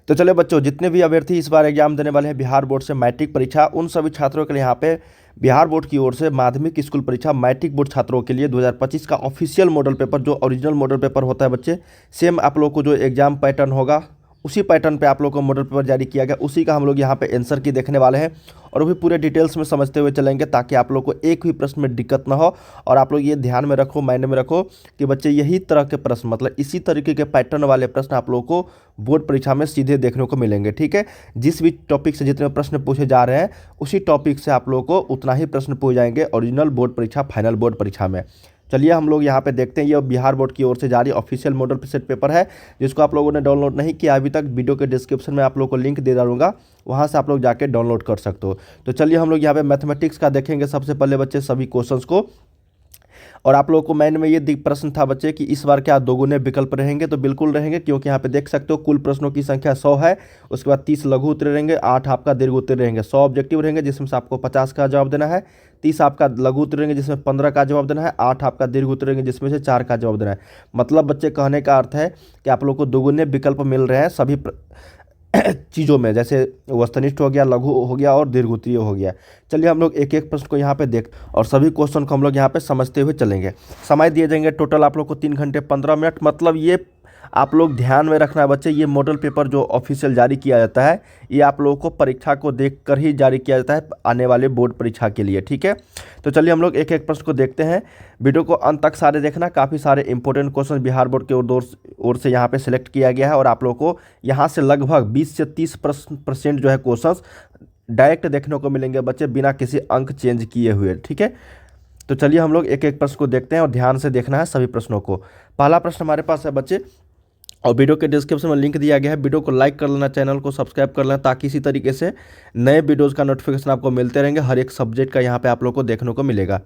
तो चलिए बच्चों, जितने भी अभ्यर्थी इस बार एग्जाम देने वाले हैं बिहार बोर्ड से मैट्रिक परीक्षा, उन सभी छात्रों के लिए यहाँ पे बिहार बोर्ड की ओर से माध्यमिक स्कूल परीक्षा मैट्रिक बोर्ड छात्रों के लिए 2025 का ऑफिशियल मॉडल पेपर, जो ओरिजिनल मॉडल पेपर होता है बच्चे, सेम आप लोग को जो एग्जाम पैटर्न होगा उसी पैटर्न पे आप लोग को मॉडल पेपर जारी किया गया, उसी का हम लोग यहाँ पे आंसर की देखने वाले हैं और वो भी पूरे डिटेल्स में समझते हुए चलेंगे, ताकि आप लोग को एक भी प्रश्न में दिक्कत ना हो। और आप लोग ये ध्यान में रखो, माइंड में रखो कि बच्चे यही तरह के प्रश्न, मतलब इसी तरीके के पैटर्न वाले प्रश्न आप लोग को बोर्ड परीक्षा में सीधे देखने को मिलेंगे। ठीक है, जिस भी टॉपिक से जितने प्रश्न पूछे जा रहे हैं उसी टॉपिक से आप लोग को उतना ही प्रश्न पूछे जाएंगे ओरिजिनल बोर्ड परीक्षा, फाइनल बोर्ड परीक्षा में। चलिए हम लोग यहाँ पे देखते हैं, ये बिहार बोर्ड की ओर से जारी ऑफिशियल मॉडल सेट पेपर है, जिसको आप लोगों ने डाउनलोड नहीं किया अभी तक, वीडियो के डिस्क्रिप्शन में आप लोग को लिंक दे डालूंगा, वहाँ से आप लोग जाके डाउनलोड कर सकते हो। तो चलिए हम लोग यहाँ पे मैथमेटिक्स का देखेंगे सबसे पहले बच्चे सभी क्वेश्चंस को। और आप लोगों को माइंड में ये प्रश्न था बच्चे कि इस बार क्या दोगुने विकल्प रहेंगे, तो बिल्कुल रहेंगे, क्योंकि यहाँ पे देख सकते हो कुल प्रश्नों की संख्या 100 है, उसके बाद 30 लघु उत्तर रहेंगे, 8 आपका दीर्घ उत्तर रहेंगे, 100 ऑब्जेक्टिव रहेंगे जिसमें से आपको 50 का जवाब देना है, 30 आपका लघु उत्तर रहेंगे जिसमें 15 का जवाब देना है, 8 आपका दीर्घ उत्तर रहेंगे जिसमें से 4 का जवाब देना है। मतलब बच्चे कहने का अर्थ है कि आप लोग को दोगुने विकल्प मिल रहे हैं सभी चीज़ों में, जैसे वस्तुनिष्ठ हो गया, लघु हो गया और दीर्घ उत्तरीय हो गया। चलिए हम लोग एक एक प्रश्न को यहाँ पे देख और सभी क्वेश्चन को हम लोग यहाँ पे समझते हुए चलेंगे। समय दिए जाएंगे टोटल आप लोग को 3 घंटे 15 मिनट। मतलब ये आप लोग ध्यान में रखना है बच्चे, ये मॉडल पेपर जो ऑफिशियल जारी किया जाता है, ये आप लोगों को परीक्षा को देखकर ही जारी किया जाता है आने वाले बोर्ड परीक्षा के लिए। ठीक है, तो चलिए हम लोग एक एक प्रश्न को देखते हैं। वीडियो को अंत तक सारे देखना, काफ़ी सारे इंपॉर्टेंट क्वेश्चन बिहार बोर्ड के ओर से यहाँ पे सिलेक्ट किया गया है और आप लोगों को यहाँ से लगभग 20 से 30% जो है क्वेश्चन डायरेक्ट देखने को मिलेंगे बच्चे, बिना किसी अंक चेंज किए हुए। ठीक है, तो चलिए हम लोग एक एक प्रश्न को देखते हैं और ध्यान से देखना है सभी प्रश्नों को। पहला प्रश्न हमारे पास है बच्चे, और वीडियो के डिस्क्रिप्शन में लिंक दिया गया है, वीडियो को लाइक कर लेना, चैनल को सब्सक्राइब कर लेना, ताकि इसी तरीके से नए वीडियोज़ का नोटिफिकेशन आपको मिलते रहेंगे, हर एक सब्जेक्ट का यहाँ पे आप लोग को देखने को मिलेगा।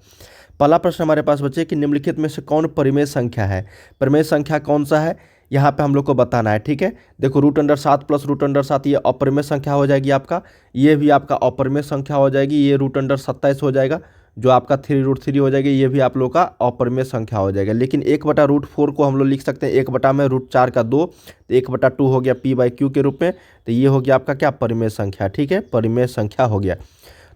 पहला प्रश्न हमारे पास बच्चे कि निम्नलिखित में से कौन परिमेय संख्या है। परिमेय संख्या कौन सा है यहाँ पे हम लोग को बताना है। ठीक है, देखो √7 प्लस √7 ये अपरिमेय संख्या हो जाएगी आपका, ये भी आपका अपरिमेय संख्या हो जाएगी, ये √27 हो जाएगा, जो आपका 3√3 हो जाएगी, ये भी आप लोग का अपरिमेय संख्या हो जाएगा। लेकिन 1/√4 को हम लोग लिख सकते हैं 1 बटा में √4 का 2, तो 1/2 हो गया p/q के रूप में, तो ये हो गया आपका क्या, परिमेय संख्या। ठीक है, परिमेय संख्या हो गया।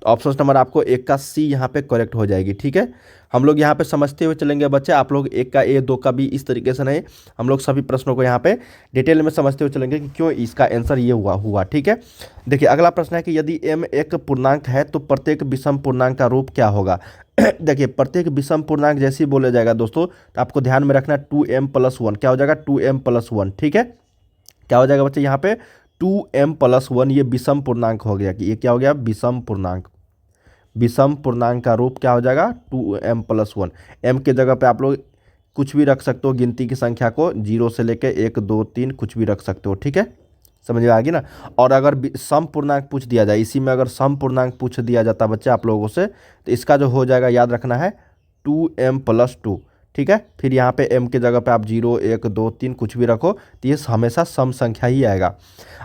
तो ऑप्शन नंबर आपको 1 का सी यहाँ पे करेक्ट हो जाएगी। ठीक है, हम लोग यहाँ पे समझते हुए चलेंगे बच्चे, आप लोग 1 का ए 2 का बी इस तरीके से नहीं, हम लोग सभी प्रश्नों को यहाँ पे डिटेल में समझते हुए चलेंगे कि क्यों इसका आंसर ये हुआ। ठीक है, देखिए अगला प्रश्न है कि यदि m एक पूर्णांक है तो प्रत्येक विषम पूर्णांक का रूप क्या होगा। देखिए प्रत्येक विषम पूर्णांक जैसे ही बोला जाएगा दोस्तों, तो आपको ध्यान में रखना 2m+1 क्या हो जाएगा, 2m+1। ठीक है, क्या हो जाएगा बच्चे यहाँ पे 2m+1, ये विषम पूर्णांक हो गया कि ये क्या हो गया, विषम पूर्णांक। विषम पूर्णांक का रूप क्या हो जाएगा, 2m+1। m के जगह पे आप लोग कुछ भी रख सकते हो, गिनती की संख्या को 0 से लेके 1 2 3 कुछ भी रख सकते हो। ठीक है, समझ में आ गई ना। और अगर सम पूर्णांक पूछ दिया जाए, इसी में अगर सम पूर्णांक पूछ दिया जाता बच्चे आप लोगों से, तो इसका जो हो जाएगा याद रखना है 2m+2। ठीक है, फिर यहाँ पे m के जगह पे आप 0 1 2 3 कुछ भी रखो, तो ये हमेशा सम संख्या ही आएगा।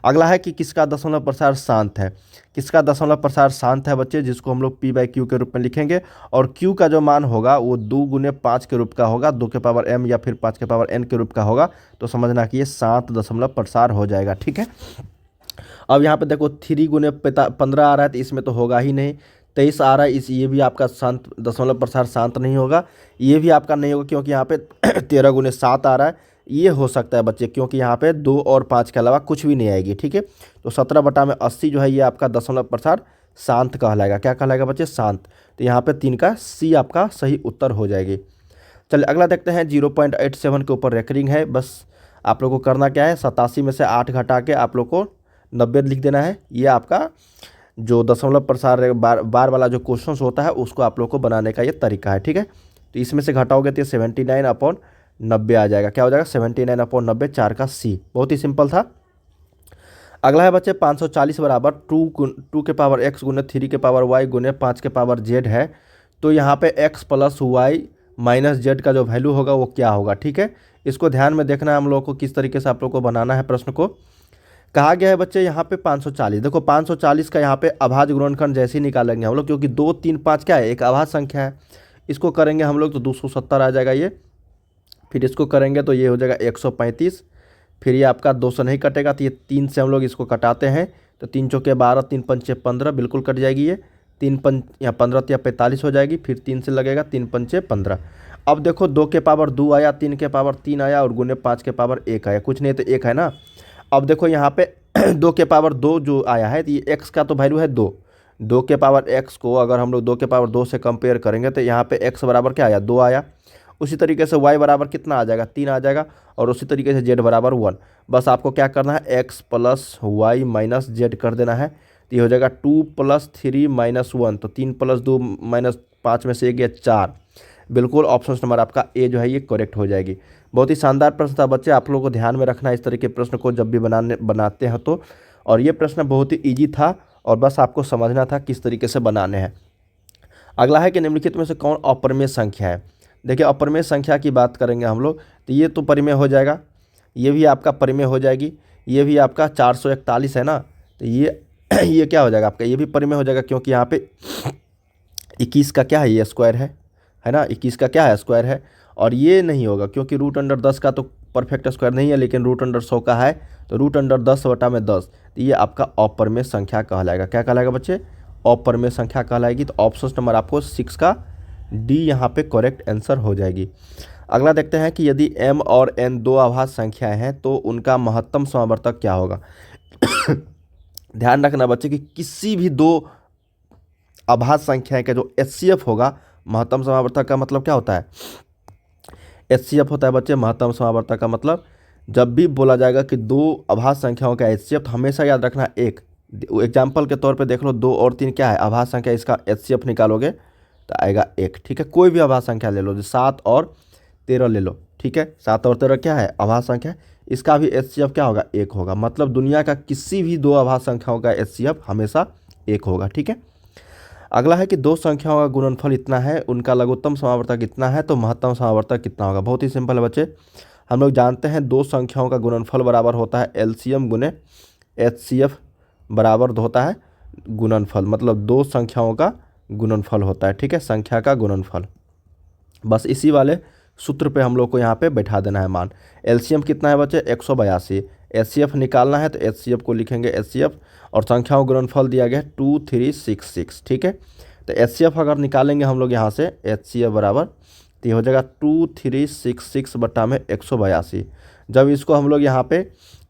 अगला है कि किसका दशमलव प्रसार शांत है। किसका दशमलव प्रसार शांत है बच्चे, जिसको हम लोग p/q के रूप में लिखेंगे, और q का जो मान होगा वो 2 × 5 के रूप का होगा, 2 के पावर m या फिर 5 के पावर n के रूप का होगा, तो समझना कि ये शांत दशमलव प्रसार हो जाएगा। ठीक है, अब यहाँ पे देखो 3 × 15 आ रहा है, तो इसमें तो होगा ही नहीं। 23 आ रहा है, ये भी आपका शांत दशमलव प्रसार शांत नहीं होगा, ये भी आपका नहीं होगा, क्योंकि यहाँ पे 13 × 7 आ रहा है, ये हो सकता है बच्चे, क्योंकि यहाँ पे 2 और 5 के अलावा कुछ भी नहीं आएगी। ठीक है, तो 17/80 जो है ये आपका दशमलव प्रसार शांत कहलाएगा। क्या कहलाएगा बच्चे, शांत। तो यहाँ पे 3 का सी आपका सही उत्तर हो जाएगी। चलिए अगला देखते हैं, 0.87 के ऊपर रेकरिंग है। बस आप लोग को करना क्या है, 87 में से 8 घटा के आप लोग को 90 लिख देना है। ये आपका जो दशमलव प्रसार बार वाला जो क्वेश्चन होता है उसको आप लोग को बनाने का ये तरीका है। ठीक है, तो इसमें से घटाओगे तो 79/90 आ जाएगा। क्या हो जाएगा, 79/90, 4 का सी। बहुत ही सिंपल था। अगला है बच्चे 540 बराबर 2 के पावर x × 3 के पावर y × 5 के पावर z है, तो यहाँ पे x + y - z का जो वैल्यू होगा वो क्या होगा। ठीक है, इसको ध्यान में देखना है हम लोग को, किस तरीके से आप लोग को बनाना है प्रश्न को। कहा गया है बच्चे यहाँ पे 540, देखो 540 का यहाँ पे अभाज्य गुणनखंड जैसे ही निकालेंगे हम लोग, क्योंकि 2 3 5 क्या है, एक अभाज्य संख्या है, इसको करेंगे हम लोग तो 270 आ जाएगा ये। फिर इसको करेंगे तो ये हो जाएगा 135, फिर ये आपका 2 से नहीं कटेगा तो ये 3 से हम लोग इसको कटाते हैं तो 3 चौके 12, 3 पंचे 15, बिल्कुल कट जाएगी ये। 3 पंच या 15 तो या 45 हो जाएगी, फिर 3 से लगेगा, 3 पंचे 15। अब देखो 2 के पावर 2 आया, 3 के पावर 3 आया और गुने 5 के पावर 1 आया, कुछ नहीं तो 1 है ना। अब देखो यहाँ पे 2 के पावर 2 जो आया है तो ये x का तो वैल्यू है 2। 2 के पावर x को अगर हम लोग 2 के पावर 2 से कंपेयर करेंगे तो यहाँ पे x बराबर क्या आया, 2 आया। उसी तरीके से y बराबर कितना आ जाएगा, 3 आ जाएगा। और उसी तरीके से z बराबर 1। बस आपको क्या करना है, x plus Y minus Z कर देना है तो ये हो जाएगा 2 प्लस 3 माइनस 1। तो 3 प्लस 2 माइनस 5 में से 1 गया 4। बिल्कुल ऑप्शन नंबर आपका ए जो है ये करेक्ट हो जाएगी। बहुत ही शानदार प्रश्न था बच्चे, आप लोगों को ध्यान में रखना है इस तरह के प्रश्न को जब भी बनाते हैं तो। और ये प्रश्न बहुत ही ईजी था और बस आपको समझना था किस तरीके से बनाने हैं। अगला है कि निम्नलिखित में से कौन अपरिमेय संख्या है। देखिए अपरिमेय संख्या की बात करेंगे हम लोग तो ये तो परिमेय हो जाएगा, ये भी आपका परिमेय हो जाएगी, ये भी आपका 441 है ना तो ये क्या हो जाएगा आपका, ये भी परिमेय हो जाएगा क्योंकि यहाँ पे 21 का क्या है, ये स्क्वायर है ना, 21 का क्या है, स्क्वायर है। और ये नहीं होगा क्योंकि रूट अंडर 10 का तो परफेक्ट स्क्वायर नहीं है, लेकिन रूट अंडर 100 का है तो रूट अंडर 10/10 तो ये आपका अपरिमेय संख्या कहलाएगा। क्या कहलाएगा बच्चे, अपरिमेय संख्या कहलाएगी। तो ऑप्शन नंबर आपको 6 का डी यहाँ पे करेक्ट आंसर हो जाएगी। अगला देखते हैं कि यदि m और n दो अभाज्य संख्याएं हैं तो उनका महत्तम समावर्तक क्या होगा। ध्यान रखना बच्चे कि किसी भी दो अभाज्य संख्याएं का जो HCF होगा, महत्तम समावर्तक का मतलब क्या होता है, HCF होता है बच्चे महत्तम समावर्तक का मतलब। जब भी बोला जाएगा कि दो अभाज्य संख्याओं का HCF तो हमेशा याद रखना एक। एग्जाम्पल के तौर पे देख लो 2 और 3 क्या है, अभाज्य संख्या, इसका HCF निकालोगे तो आएगा 1। ठीक है, कोई भी अभाज्य संख्या ले लो, 7 और 13 ले लो, ठीक है, 7 और 13 क्या है, अभाज्य संख्या, इसका भी HCF क्या होगा, 1 होगा। मतलब दुनिया का किसी भी दो अभाज्य संख्याओं का HCF हमेशा 1 होगा। ठीक है, अगला है कि दो संख्याओं का गुणनफल इतना है, उनका लघुत्तम समावर्तक कितना है, तो महत्तम समावर्तक कितना होगा। बहुत ही सिंपल है बच्चे, हम लोग जानते हैं दो संख्याओं का गुणनफल बराबर होता है LCM गुने HCF बराबर होता है गुणनफल, मतलब दो संख्याओं का गुणनफल होता है। ठीक है, संख्या का गुणनफल, बस इसी वाले सूत्र पे हम लोग को यहाँ पे बैठा देना है मान। LCM कितना है बच्चे, 182। HCF निकालना है तो HCF को लिखेंगे HCF और संख्याओं गुणनफल दिया गया है 2366। ठीक है, तो HCF अगर निकालेंगे हम लोग यहाँ से HCF बराबर तो ये हो जाएगा 2366 बटा में 182। जब इसको हम लोग यहाँ पे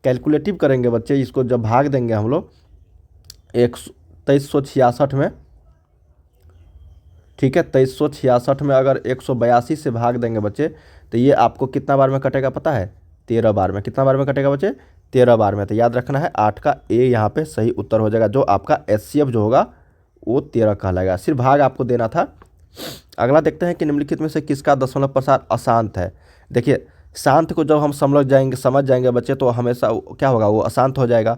कैलकुलेटिव करेंगे बच्चे, इसको जब भाग देंगे हम लोग 2366 में, ठीक है, 2366 में अगर 182 से भाग देंगे बच्चे तो ये आपको कितना बार में कटेगा पता है, 13 बार में। कितना बार में कटेगा बच्चे, 13 बार में। तो याद रखना है 8 का ए यहाँ पे सही उत्तर हो जाएगा। जो आपका HCF जो होगा वो 13 कहलाएगा, सिर्फ भाग आपको देना था। अगला देखते हैं कि निम्नलिखित में से किसका दशमलव प्रसार अशांत है। देखिए शांत को जब हम समझ जाएंगे बच्चे तो हमेशा क्या होगा, वो अशांत हो जाएगा।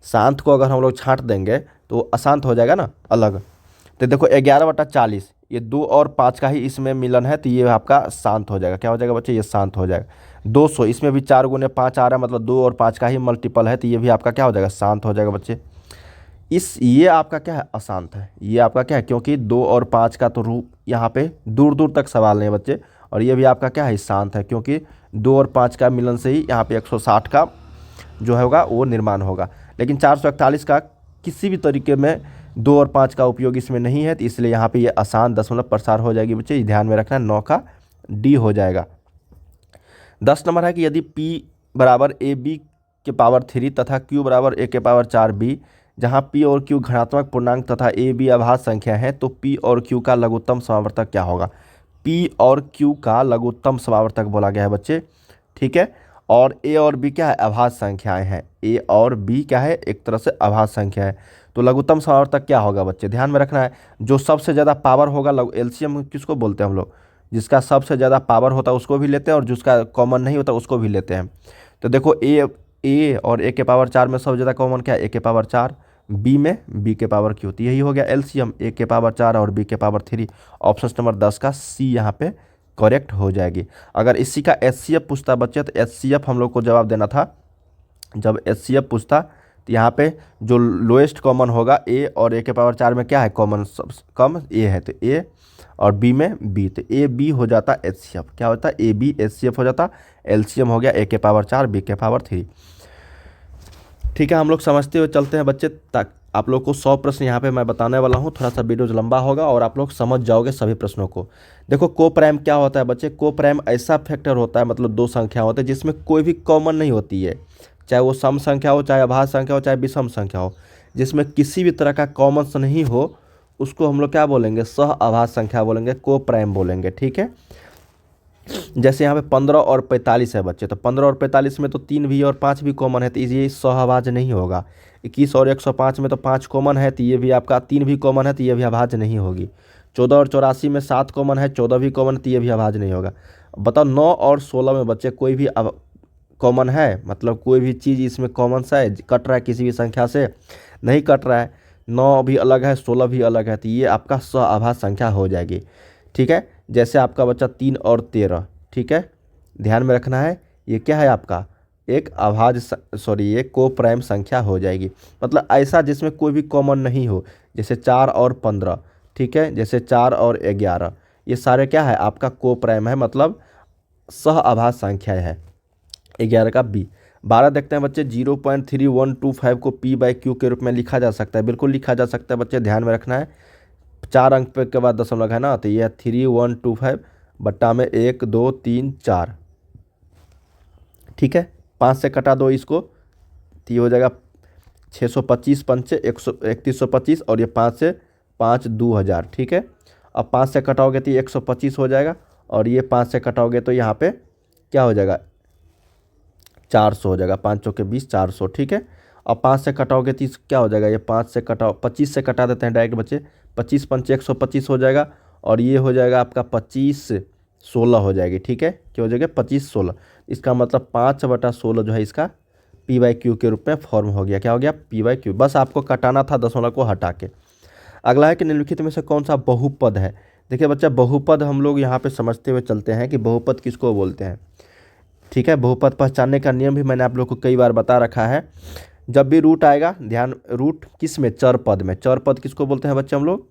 शांत को अगर हम लोग छांट देंगे तो अशांत हो जाएगा ना अलग। तो देखो 11/40 ये 2 और 5 का ही इसमें मिलन है तो ये आपका शांत हो जाएगा। क्या हो जाएगा बच्चे, ये शांत हो जाएगा। 200 इसमें भी 4 गुने 5 आ रहा है, मतलब 2 और 5 का ही मल्टीपल है तो ये भी आपका क्या हो जाएगा, शांत हो जाएगा बच्चे। ये आपका क्या है, अशांत है। ये आपका क्या है, क्योंकि 2 और 5 का तो रूप यहाँ पे दूर दूर तक सवाल नहीं है बच्चे। और ये भी आपका क्या है, शांत है, क्योंकि 2 और 5 का मिलन से ही यहाँ पे 160 का जो होगा वो निर्माण होगा। लेकिन 441 का किसी भी तरीके में 2 और 5 का उपयोग इसमें नहीं है तो इसलिए यहाँ पे ये अशांत दशमलव प्रसार हो जाएगी बच्चे। ध्यान में रखना, 9 का डी हो जाएगा। 10 नंबर है कि यदि P बराबर AB के पावर 3 तथा Q बराबर A के पावर 4B, जहाँ P और Q घनात्मक पूर्णांक तथा AB अभाज्य संख्या है तो P और Q का लघुत्तम समावर्तक क्या होगा। P और Q का लघुत्तम समावर्तक बोला गया है बच्चे। ठीक है, और A और B क्या है, अभाज्य संख्याएं हैं। A और B क्या है, एक तरह से अभाज्य संख्या है। तो लघुत्तम समावर्तक क्या होगा बच्चे, ध्यान में रखना है। जो सबसे ज़्यादा पावर होगा, LCM किसको बोलते हैं हम लोग, जिसका सबसे ज़्यादा पावर होता है उसको भी लेते हैं और जिसका कॉमन नहीं होता उसको भी लेते हैं। तो देखो A और A के पावर 4 में सबसे ज़्यादा कॉमन क्या है, A के पावर 4, B में B के पावर Q, तो यही हो गया LCM, A के पावर 4 और B के पावर 3। ऑप्शन नंबर 10 का C यहाँ पे करेक्ट हो जाएगी। अगर इसी का HCF पूछता बच्चे तो HCF हम लोग को जवाब देना था। जब HCF पूछता तो यहाँ पे जो लोएस्ट कॉमन होगा A, और A के पावर 4 में क्या है कॉमन, सब कम A है तो A, और बी में बी, तो ए बी हो जाता एचसीएफ। क्या होता है? ए बी एचसीएफ हो जाता, एलसीएम हो गया ए के पावर 4 बी के पावर 3। ठीक है, हम लोग समझते हुए चलते हैं बच्चे, तक आप लोग को 100 प्रश्न यहाँ पे मैं बताने वाला हूँ। थोड़ा सा वीडियो लंबा होगा और आप लोग समझ जाओगे सभी प्रश्नों को। देखो को प्राइम क्या होता है बच्चे? को प्राइम ऐसा फैक्टर होता है, मतलब दो संख्या होते हैं जिसमें कोई भी कॉमन नहीं होती है, चाहे वो सम संख्या हो, चाहे अभाज्य संख्या हो, चाहे विषम संख्या हो, जिसमें किसी भी तरह का कॉमन नहीं हो, उसको हम लोग क्या बोलेंगे? सह अभाज्य संख्या बोलेंगे, को प्राइम बोलेंगे। ठीक है, जैसे यहाँ पे 15 और 45 है बच्चे, तो 15 और 45 में तो 3 भी और 5 भी कॉमन है, तो ये सहअभाज्य नहीं होगा। 21 और 105 में तो 5 कॉमन है, तो ये भी आपका 3 भी कॉमन है, तो ये भी अभाज्य नहीं होगी। 14 और 84 में 7 कॉमन है, 14 भी कॉमन है, तो ये भी अभाज्य नहीं होगा। बताओ 9 और 16 में बच्चे कोई भी कॉमन है? मतलब कोई भी चीज़ इसमें कॉमन सा है, कट रहा है किसी भी संख्या से? नहीं कट रहा है। 9 भी अलग है, 16 भी अलग है, तो ये आपका सहअभाज्य संख्या हो जाएगी। ठीक है, जैसे आपका बच्चा 3 और 13, ठीक है, ध्यान में रखना है, ये क्या है आपका? एक अभाज्य ये को प्राइम संख्या हो जाएगी। मतलब ऐसा जिसमें कोई भी कॉमन नहीं हो, जैसे 4 और 15, ठीक है, जैसे 4 और 11, ये सारे क्या है? आपका को प्राइम है, मतलब सह अभाज्य संख्या है। 11 का बी। 12 देखते हैं बच्चे, 0.3125 को पी बाई क्यू के रूप में लिखा जा सकता है। बिल्कुल लिखा जा सकता है बच्चे, ध्यान में रखना है। 4 अंक पे के बाद दशमलव है ना, तो ये 3125 बट्टा में 1 2 3 4। ठीक है, 5 से कटा दो इसको, तो ये हो जाएगा 625 पंचे 3125, और ये 5 से 5 2000। ठीक है, अब 5 से कटाओगे तो ये 125 हो जाएगा, और ये 5 से कटाओगे तो यहाँ पे क्या हो जाएगा? 400 हो जाएगा, 5 चौके 20 400। ठीक है, अब 5 से कटाओगे तो क्या हो जाएगा? ये 5 से कटाओ, 25 से कटा देते हैं डायरेक्ट बच्चे, 25 पंचे 125 हो जाएगा, और ये हो जाएगा आपका 25 16 हो जाएगी। ठीक है, क्या हो जाएगा? 25 16। इसका मतलब 5/16 जो है इसका पी बाई क्यू के रूप में फॉर्म हो गया। क्या हो गया? P by Q. बस आपको कटाना था दशमलव को हटा के। अगला है कि निम्नलिखित में से कौन सा बहुपद है? देखिए बच्चा, बहुपद हम लोग यहाँ पे समझते हुए चलते हैं कि बहुपद किसको बोलते हैं। ठीक है, बहुपद पहचानने का नियम भी मैंने आप लोग को कई बार बता रखा है। जब भी रूट आएगा, ध्यान, रूट किस में? चर पद में। चर पद किसको बोलते हैं बच्चे? हम लोग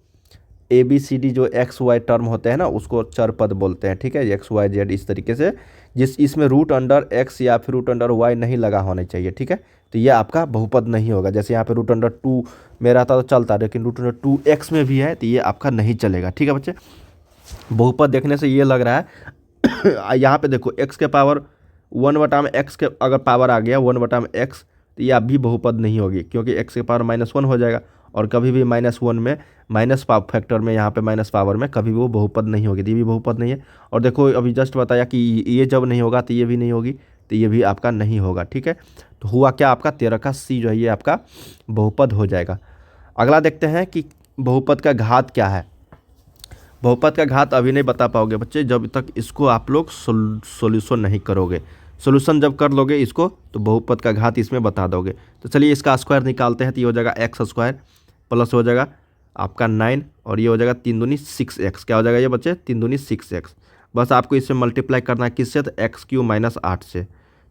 ए बी सी डी जो एक्स वाई टर्म होते हैं ना, उसको चर पद बोलते हैं। ठीक है, एक्स वाई जेड इस तरीके से, जिस इसमें रूट अंडर एक्स या फिर रूट अंडर वाई नहीं लगा होना चाहिए। ठीक है, तो ये आपका बहुपद नहीं होगा। जैसे यहाँ पे रूट अंडर 2 में रहता तो चलता, लेकिन रूट अंडर 2x में भी है, तो ये आपका नहीं चलेगा। ठीक है बच्चे, बहुपद देखने से ये लग रहा है यहाँ पे देखो, x के पावर 1/x के अगर पावर आ गया 1/x, तो ये अभी बहुपद नहीं होगी, क्योंकि x के पावर -1 हो जाएगा, और कभी भी -1 में माइनस फैक्टर में, यहाँ पे माइनस पावर में कभी भी वो बहुपद नहीं होगी, तो ये भी बहुपद नहीं है। और देखो अभी जस्ट बताया कि ये जब नहीं होगा तो ये भी नहीं होगी, तो ये भी आपका नहीं होगा। ठीक है, तो हुआ क्या आपका? 13 का सी जो है ये आपका बहुपद हो जाएगा। अगला देखते हैं कि बहुपद का घात क्या है। बहुपद का घात अभी नहीं बता पाओगे बच्चे, जब तक इसको आप लोग सोल्यूशन नहीं करोगे। सोल्यूशन जब कर लोगे इसको, तो बहुपद का घात इसमें बता दोगे। तो चलिए इसका स्क्वायर निकालते हैं, तो ये हो जाएगा x² प्लस हो जाएगा आपका 9, और ये हो जाएगा 3 दूनी 6x। क्या हो जाएगा ये बच्चे? 3 दूनी 6x। बस आपको इससे मल्टीप्लाई करना है किससे? तो x³ - 8 से।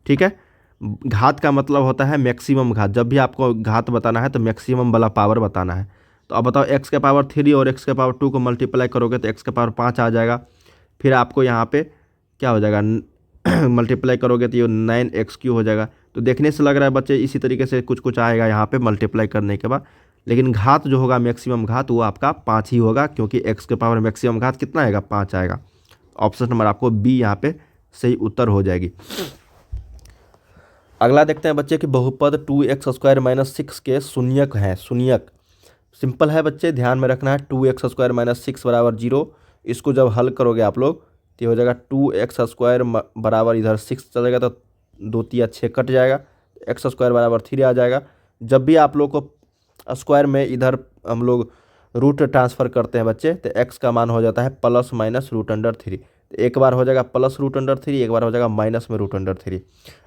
ठीक है, घात का मतलब होता है मैक्सिमम घात। जब भी आपको घात बताना है तो मैक्सिमम वाला पावर बताना है। तो अब बताओ, x के पावर 3 और x के पावर 2 को मल्टीप्लाई करोगे तो x के पावर 5 आ जाएगा। फिर आपको यहाँ पे क्या हो जाएगा? मल्टीप्लाई करोगे तो ये 9x³ हो जाएगा। तो देखने से लग रहा है बच्चे इसी तरीके से कुछ कुछ आएगा यहाँ पे मल्टीप्लाई करने के बाद, लेकिन घात जो होगा मैक्सिमम घात वो आपका 5 ही होगा, क्योंकि x के पावर मैक्सिमम घात कितना आएगा? 5 आएगा। ऑप्शन नंबर आपको बी यहाँ पे सही उत्तर हो जाएगी। अगला देखते हैं बच्चे कि बहुपद 2x² - 6 के शून्यक हैं। शून्यक सिंपल है बच्चे, ध्यान में रखना है। 2x² - 6 = 0। इसको जब हल करोगे आप लोग तो हो जाएगा 2x² बराबर, इधर 6 चलेगा तो 2 3 6 कट जाएगा, x² बराबर 3 आ जाएगा। जब भी आप लोग को स्क्वायर में इधर हम लोग रूट ट्रांसफ़र करते हैं बच्चे, तो x का मान हो जाता है ±√3। तो एक बार हो जाएगा +√3, एक बार हो जाएगा माइनस में √3।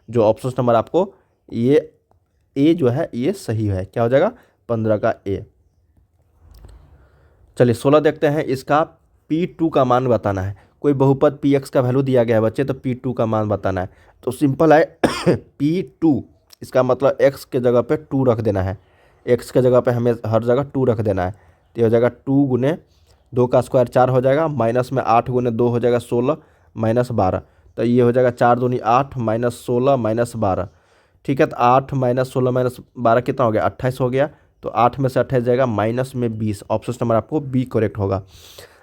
जो ऑप्शन नंबर आपको ये ए जो है ये सही है। क्या हो जाएगा? 15 का ए। चलिए 16 देखते हैं, इसका P2 का मान बताना है। कोई बहुपद Px का वैल्यू दिया गया है बच्चे, तो P2 का मान बताना है। तो सिंपल है P2, इसका मतलब x के जगह पे 2 रख देना है। x के जगह पे हमें हर जगह 2 रख देना है। तो हो जाएगा 2 × 2 का स्क्वायर 4 हो जाएगा, माइनस में 8 गुने 2 हो जाएगा 16 माइनस 12, तो ये हो जाएगा 4 दूनी 8 माइनस 16 माइनस 12। ठीक है, तो 8 माइनस 16 माइनस 12 कितना हो गया, 28 हो गया। तो 8 में से 28 जाएगा माइनस में 20, ऑप्शन नंबर आपको बी करेक्ट होगा।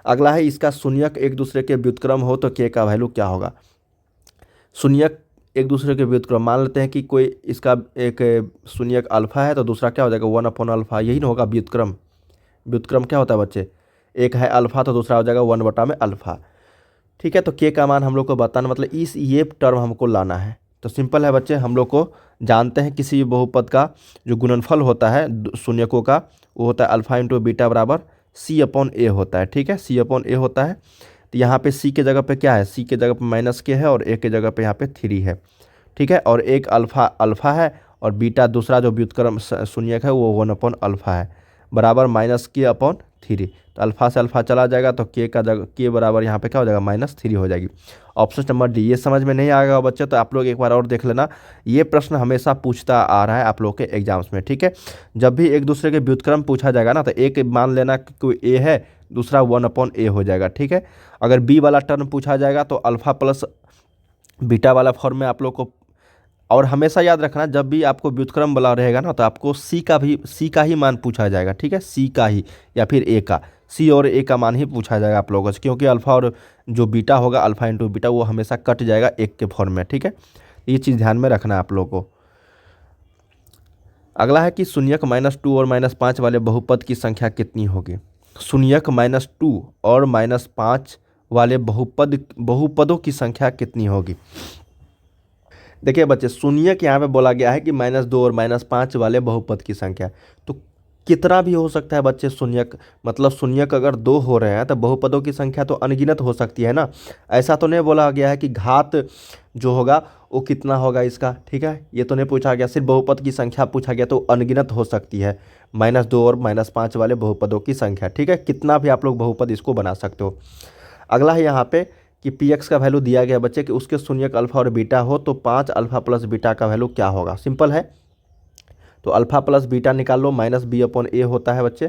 अगला है इसका शून्यक एक दूसरे के व्युत्क्रम हो तो के का वैल्यू क्या होगा। शून्यक एक दूसरे के व्युत्क्रम, मान लेते हैं कि कोई इसका एक शून्यक अल्फा है तो दूसरा क्या हो जाएगा 1/अल्फा, यही ना होगा व्युत्क्रम। व्युत्क्रम क्या होता है बच्चे, एक है अल्फा तो दूसरा हो जाएगा 1/अल्फा। ठीक है, तो के का मान हम लोग को बताना, मतलब इस ये टर्म हमको लाना है। तो सिंपल है बच्चे, हम लोग को जानते हैं किसी भी बहुपद का जो गुणनफल होता है शून्यकों का, वो होता है अल्फा इंटू बीटा बराबर C/A होता है। ठीक है, C/A होता है। तो यहाँ पे C के जगह पे क्या है, C के जगह पे माइनस के है और A के जगह पे यहाँ पे 3 है। ठीक है, और एक अल्फा अल्फा है और बीटा दूसरा जो व्युत्क्रम शून्यक है वो 1/अल्फा है, बराबर माइनस के/3। तो अल्फा से अल्फा चला जाएगा तो के का जगह के बराबर यहाँ पे क्या हो जाएगा -3 हो जाएगी। Option number D. ये समझ में नहीं आएगा बच्चे तो आप लोग एक बार और देख लेना, ये प्रश्न हमेशा पूछता आ रहा है आप लोग के एग्जाम्स में। ठीक है, जब भी एक दूसरे के व्युत्क्रम पूछा जाएगा ना तो एक मान लेना कि कोई ए है, दूसरा 1/A हो जाएगा। ठीक है, अगर बी वाला टर्म पूछा जाएगा तो अल्फा प्लस बीटा वाला फॉर्म में आप लोग को, और हमेशा याद रखना जब भी आपको व्युत्क्रम वाला रहेगा ना तो आपको सी का ही मान पूछा जाएगा। ठीक है, सी का ही या फिर ए का, सी और ए का मान ही पूछा जाएगा आप लोगों से, क्योंकि अल्फा और जो बीटा होगा अल्फा इंटू बीटा वो हमेशा कट जाएगा एक के फॉर्म में। ठीक है, ये चीज़ ध्यान में रखना है आप लोगों को। अगला है कि शून्यक -2 और -5 वाले बहुपद की संख्या कितनी होगी। शून्यक -2 और -5 वाले बहुपदों की संख्या कितनी होगी। देखिए बच्चे, शून्यक यहाँ पे बोला गया है कि -2 और -5 वाले बहुपद की संख्या, तो कितना भी हो सकता है बच्चे शून्यक, मतलब शून्यक अगर 2 हो रहे हैं तो बहुपदों की संख्या तो अनगिनत हो सकती है ना। ऐसा तो नहीं बोला गया है कि घात जो होगा वो कितना होगा इसका। ठीक है, ये तो नहीं पूछा गया, सिर्फ बहुपद की संख्या पूछा गया, तो अनगिनत हो सकती है -2 और -5 वाले बहुपदों की संख्या। ठीक है, कितना भी आप लोग बहुपद इसको बना सकते हो। अगला है यहाँ पे कि px का वैल्यू दिया गया बच्चे कि उसके शून्यक अल्फा और बीटा हो तो 5 अल्फा प्लस बीटा का वैल्यू क्या होगा। सिंपल है, तो अल्फा प्लस बीटा निकाल लो, -b/a होता है बच्चे।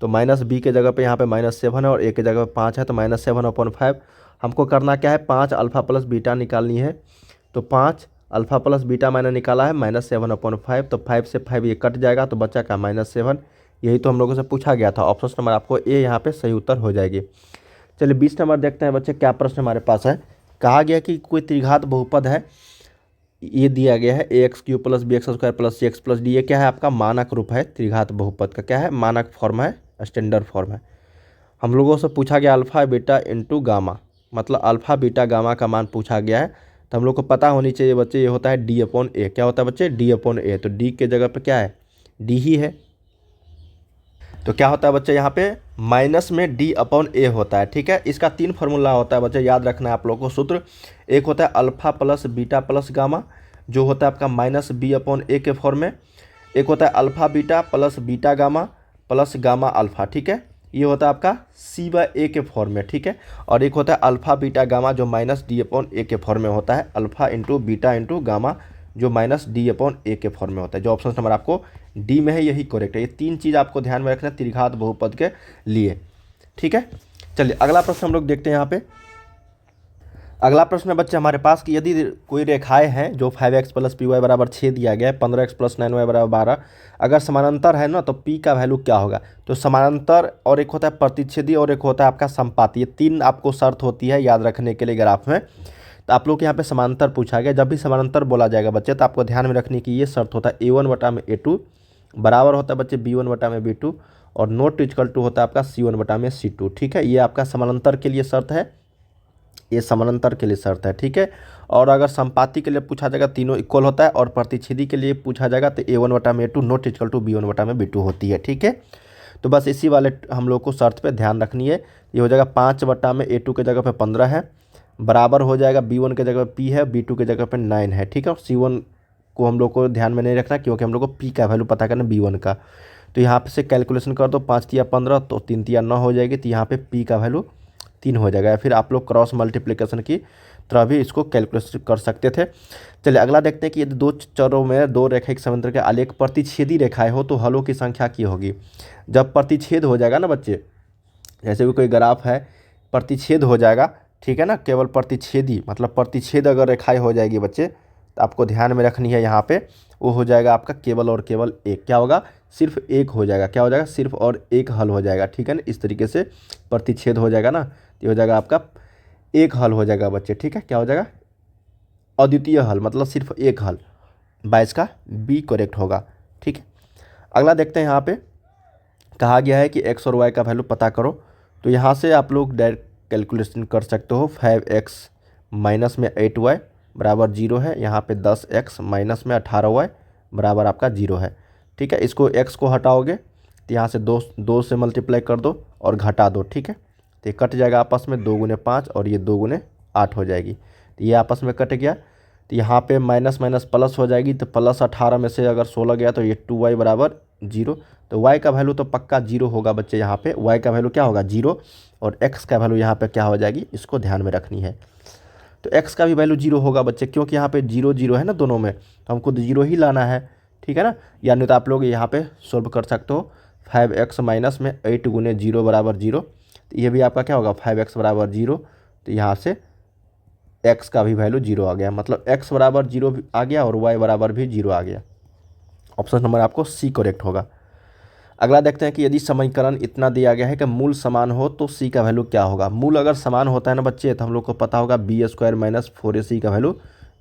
तो -b के जगह पे यहाँ पे -7 है और a के जगह पे 5 है, तो -7/5 हमको करना क्या है, 5 अल्फा प्लस बीटा निकालनी है। तो 5 अल्फा प्लस बीटा मैंने निकाला है -7/5, तो 5 से 5 ये कट जाएगा तो बचा का -7। यही तो हम लोगों से पूछा गया था, ऑप्शन नंबर आपको ए यहाँ पे सही उत्तर हो जाएगी। चलिए 20 नंबर देखते हैं बच्चे, क्या प्रश्न हमारे पास है। कहा गया कि कोई त्रिघात बहुपद है, ये दिया गया है ax³ plus bx² plus cx plus D. ये क्या है, आपका मानक रूप है त्रिघात बहुपद का, क्या है, मानक फॉर्म है, स्टैंडर्ड फॉर्म है। हम लोगों से पूछा गया अल्फा बीटा इंटू गामा, मतलब अल्फा बीटा गामा का मान पूछा गया है। तो हम लोग को पता होनी चाहिए बच्चे, ये होता है d/a। क्या होता है बच्चे, d/a। तो d के जगह पे क्या है, d ही है। तो क्या होता है बच्चे, यहाँ पे माइनस में d/a होता है। ठीक है, इसका 3 फार्मूला होता है बच्चे, याद रखना है आप लोगों को सूत्र। एक होता है alpha plus beta plus gamma, जो होता है आपका -b/a के फॉर्म में। एक होता है alpha beta plus beta gamma plus gamma alpha. ठीक है, ये होता है आपका c/a के फॉर्म में। ठीक है, और एक होता है अल्फा बीटा गामा जो -d/a के फॉर्म में होता है, alpha into beta into gamma जो -d/a के फॉर्म में होता है। जो ऑप्शन नंबर आपको डी में है यही करेक्ट है। ये 3 चीज़ आपको ध्यान में रखना है त्रिघात बहुपद के लिए। ठीक है, चलिए अगला प्रश्न हम लोग देखते हैं यहाँ पे। अगला प्रश्न है बच्चे हमारे पास कि यदि कोई रेखाएं हैं जो 5x प्लस py बराबर 6 दिया गया है, 15x प्लस 9y बराबर 12, अगर समानांतर है ना तो p का वैल्यू क्या होगा। तो समानांतर और एक होता है प्रतिच्छेदी और एक होता है आपका संपाती, ये 3 आपको शर्त होती है याद रखने के लिए ग्राफ में। तो आप लोग यहाँ पे समानांतर पूछा गया, जब भी समानांतर बोला जाएगा बच्चे तो आपको ध्यान में रखनी कि ये शर्त होता है a1/a2 बराबर होता है बच्चे b1/b2 और नॉट इक्वल टू होता है आपका c1/c2। ठीक है, ये आपका समानांतर के लिए शर्त है, ये समानांतर के लिए शर्त है। ठीक है, और अगर संपाती के लिए पूछा जाएगा तीनों इक्वल होता है, और प्रतिच्छेदी के लिए पूछा जाएगा तो a1/a2 not equal to b1/b2 होती है। ठीक है, तो बस इसी वाले हम लोग को शर्त पे ध्यान रखनी है। ये हो जाएगा 5/a2 के जगह पे 15 है, बराबर हो जाएगा b1 के जगह पे p है, b2 के जगह पे 9 है। ठीक है, और c1 को हम लोग को ध्यान में नहीं रखना क्योंकि हम लोग को p का वैल्यू पता करना b1 का। तो यहाँ पे से कैलकुलेशन कर दो, 5×3 = 15 तो 3×3 = 9 हो जाएगी। तो यहाँ पे p का वैल्यू 3 हो जाएगा, या फिर आप लोग क्रॉस मल्टीप्लिकेशन की तरह भी इसको कैलकुलेट कर सकते थे। चलिए अगला देखते हैं कि यदि 2 चरों में 2 रेखा समांतर के आलेख प्रतिच्छेदी रेखाएं हो तो हलों की संख्या की होगी। जब प्रतिच्छेद हो जाएगा ना बच्चे, जैसे भी कोई ग्राफ है प्रतिच्छेद हो जाएगा, ठीक है ना, केवल प्रतिच्छेदी मतलब प्रतिच्छेद अगर रेखाएं हो जाएगी बच्चे, तो आपको ध्यान में रखनी है यहाँ पे, वो हो जाएगा आपका केवल और केवल एक। क्या होगा? सिर्फ एक हो जाएगा। क्या हो जाएगा? सिर्फ और एक हल हो जाएगा, ठीक है ना। इस तरीके से प्रतिच्छेद हो जाएगा ना, तो हो जाएगा आपका एक हल हो जाएगा बच्चे, ठीक है। क्या हो जाएगा? अद्वितीय हल, मतलब सिर्फ एक हल। 22 का बी करेक्ट होगा, ठीक है। अगला देखते हैं, यहाँ पे कहा गया है कि एक्स और वाई का वैल्यू पता करो। तो यहाँ से आप लोग डायरेक्ट कैलकुलेशन कर सकते हो। 5x माइनस में 8y बराबर 0 है। यहाँ पे 10x माइनस में 18y बराबर आपका 0 है, ठीक है। इसको x को हटाओगे तो यहाँ से दो से मल्टीप्लाई कर दो और घटा दो, ठीक है। तो ये कट जाएगा आपस में, 2 गुने 5 और ये 2 गुने 8 हो जाएगी। तो ये आपस में कट गया, तो यहाँ पे माइनस माइनस प्लस हो जाएगी। तो प्लस 18 में से अगर 16 गया तो ये 2y बराबर 0। तो y का वैल्यू तो पक्का 0 होगा बच्चे। यहाँ पे y का वैल्यू क्या होगा? 0। और x का वैल्यू यहाँ पे क्या हो जाएगी, इसको ध्यान में रखनी है। तो x का भी वैल्यू 0 होगा बच्चे, क्योंकि यहाँ पे 0 0 है ना दोनों में, तो हमको 0 ही लाना है, ठीक है ना। या नहीं तो आप लोग यहाँ पे सोल्व कर सकते हो। 5x माइनस में 8 गुने 0 बराबर 0। तो ये भी आपका क्या होगा? 5x बराबर 0। तो यहाँ से x का भी वैल्यू 0 आ गया, मतलब x बराबर 0 आ गया और y बराबर भी 0 आ गया। ऑप्शन नंबर आपको सी करेक्ट होगा। अगला देखते हैं कि यदि समीकरण इतना दिया गया है कि मूल समान हो तो सी का वैल्यू क्या होगा। मूल अगर समान होता है ना बच्चे, तो हम लोग को पता होगा बी स्क्वायर माइनस 4ac का वैल्यू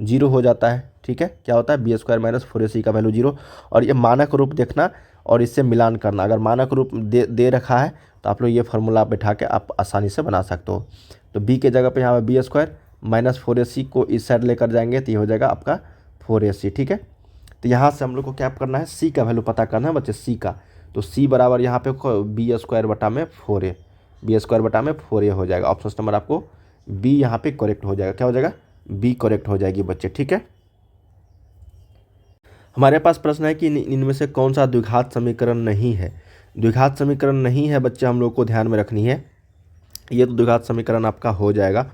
0 हो जाता है, ठीक है। क्या होता है? बी स्क्वायर माइनस 4ac का वैल्यू 0। और ये मानक रूप देखना और इससे मिलान करना। अगर मानक रूप दे रखा है तो आप लोग ये फार्मूला बैठा के आप आसानी से बना सकते हो। तो बी के जगह पर यहाँ पर बी स्क्वायर माइनस 4ac को इस साइड लेकर जाएंगे तो ये हो जाएगा आपका 4ac, ठीक है। तो यहाँ से हम लोग को क्या करना है? सी का वैल्यू पता करना है बच्चे, सी का। तो सी बराबर यहाँ पे बी स्क्वायर बटा में 4a, बी स्क्वायर बटा में 4a हो जाएगा। ऑप्शन नंबर आपको बी यहाँ पे करेक्ट हो जाएगा। क्या हो जाएगा? बी करेक्ट हो जाएगी बच्चे, ठीक है। हमारे पास प्रश्न है कि इनमें से कौन सा द्विघात समीकरण नहीं है। द्विघात समीकरण नहीं है बच्चे, हम लोग को ध्यान में रखनी है। ये तो द्विघात समीकरण आपका हो जाएगा।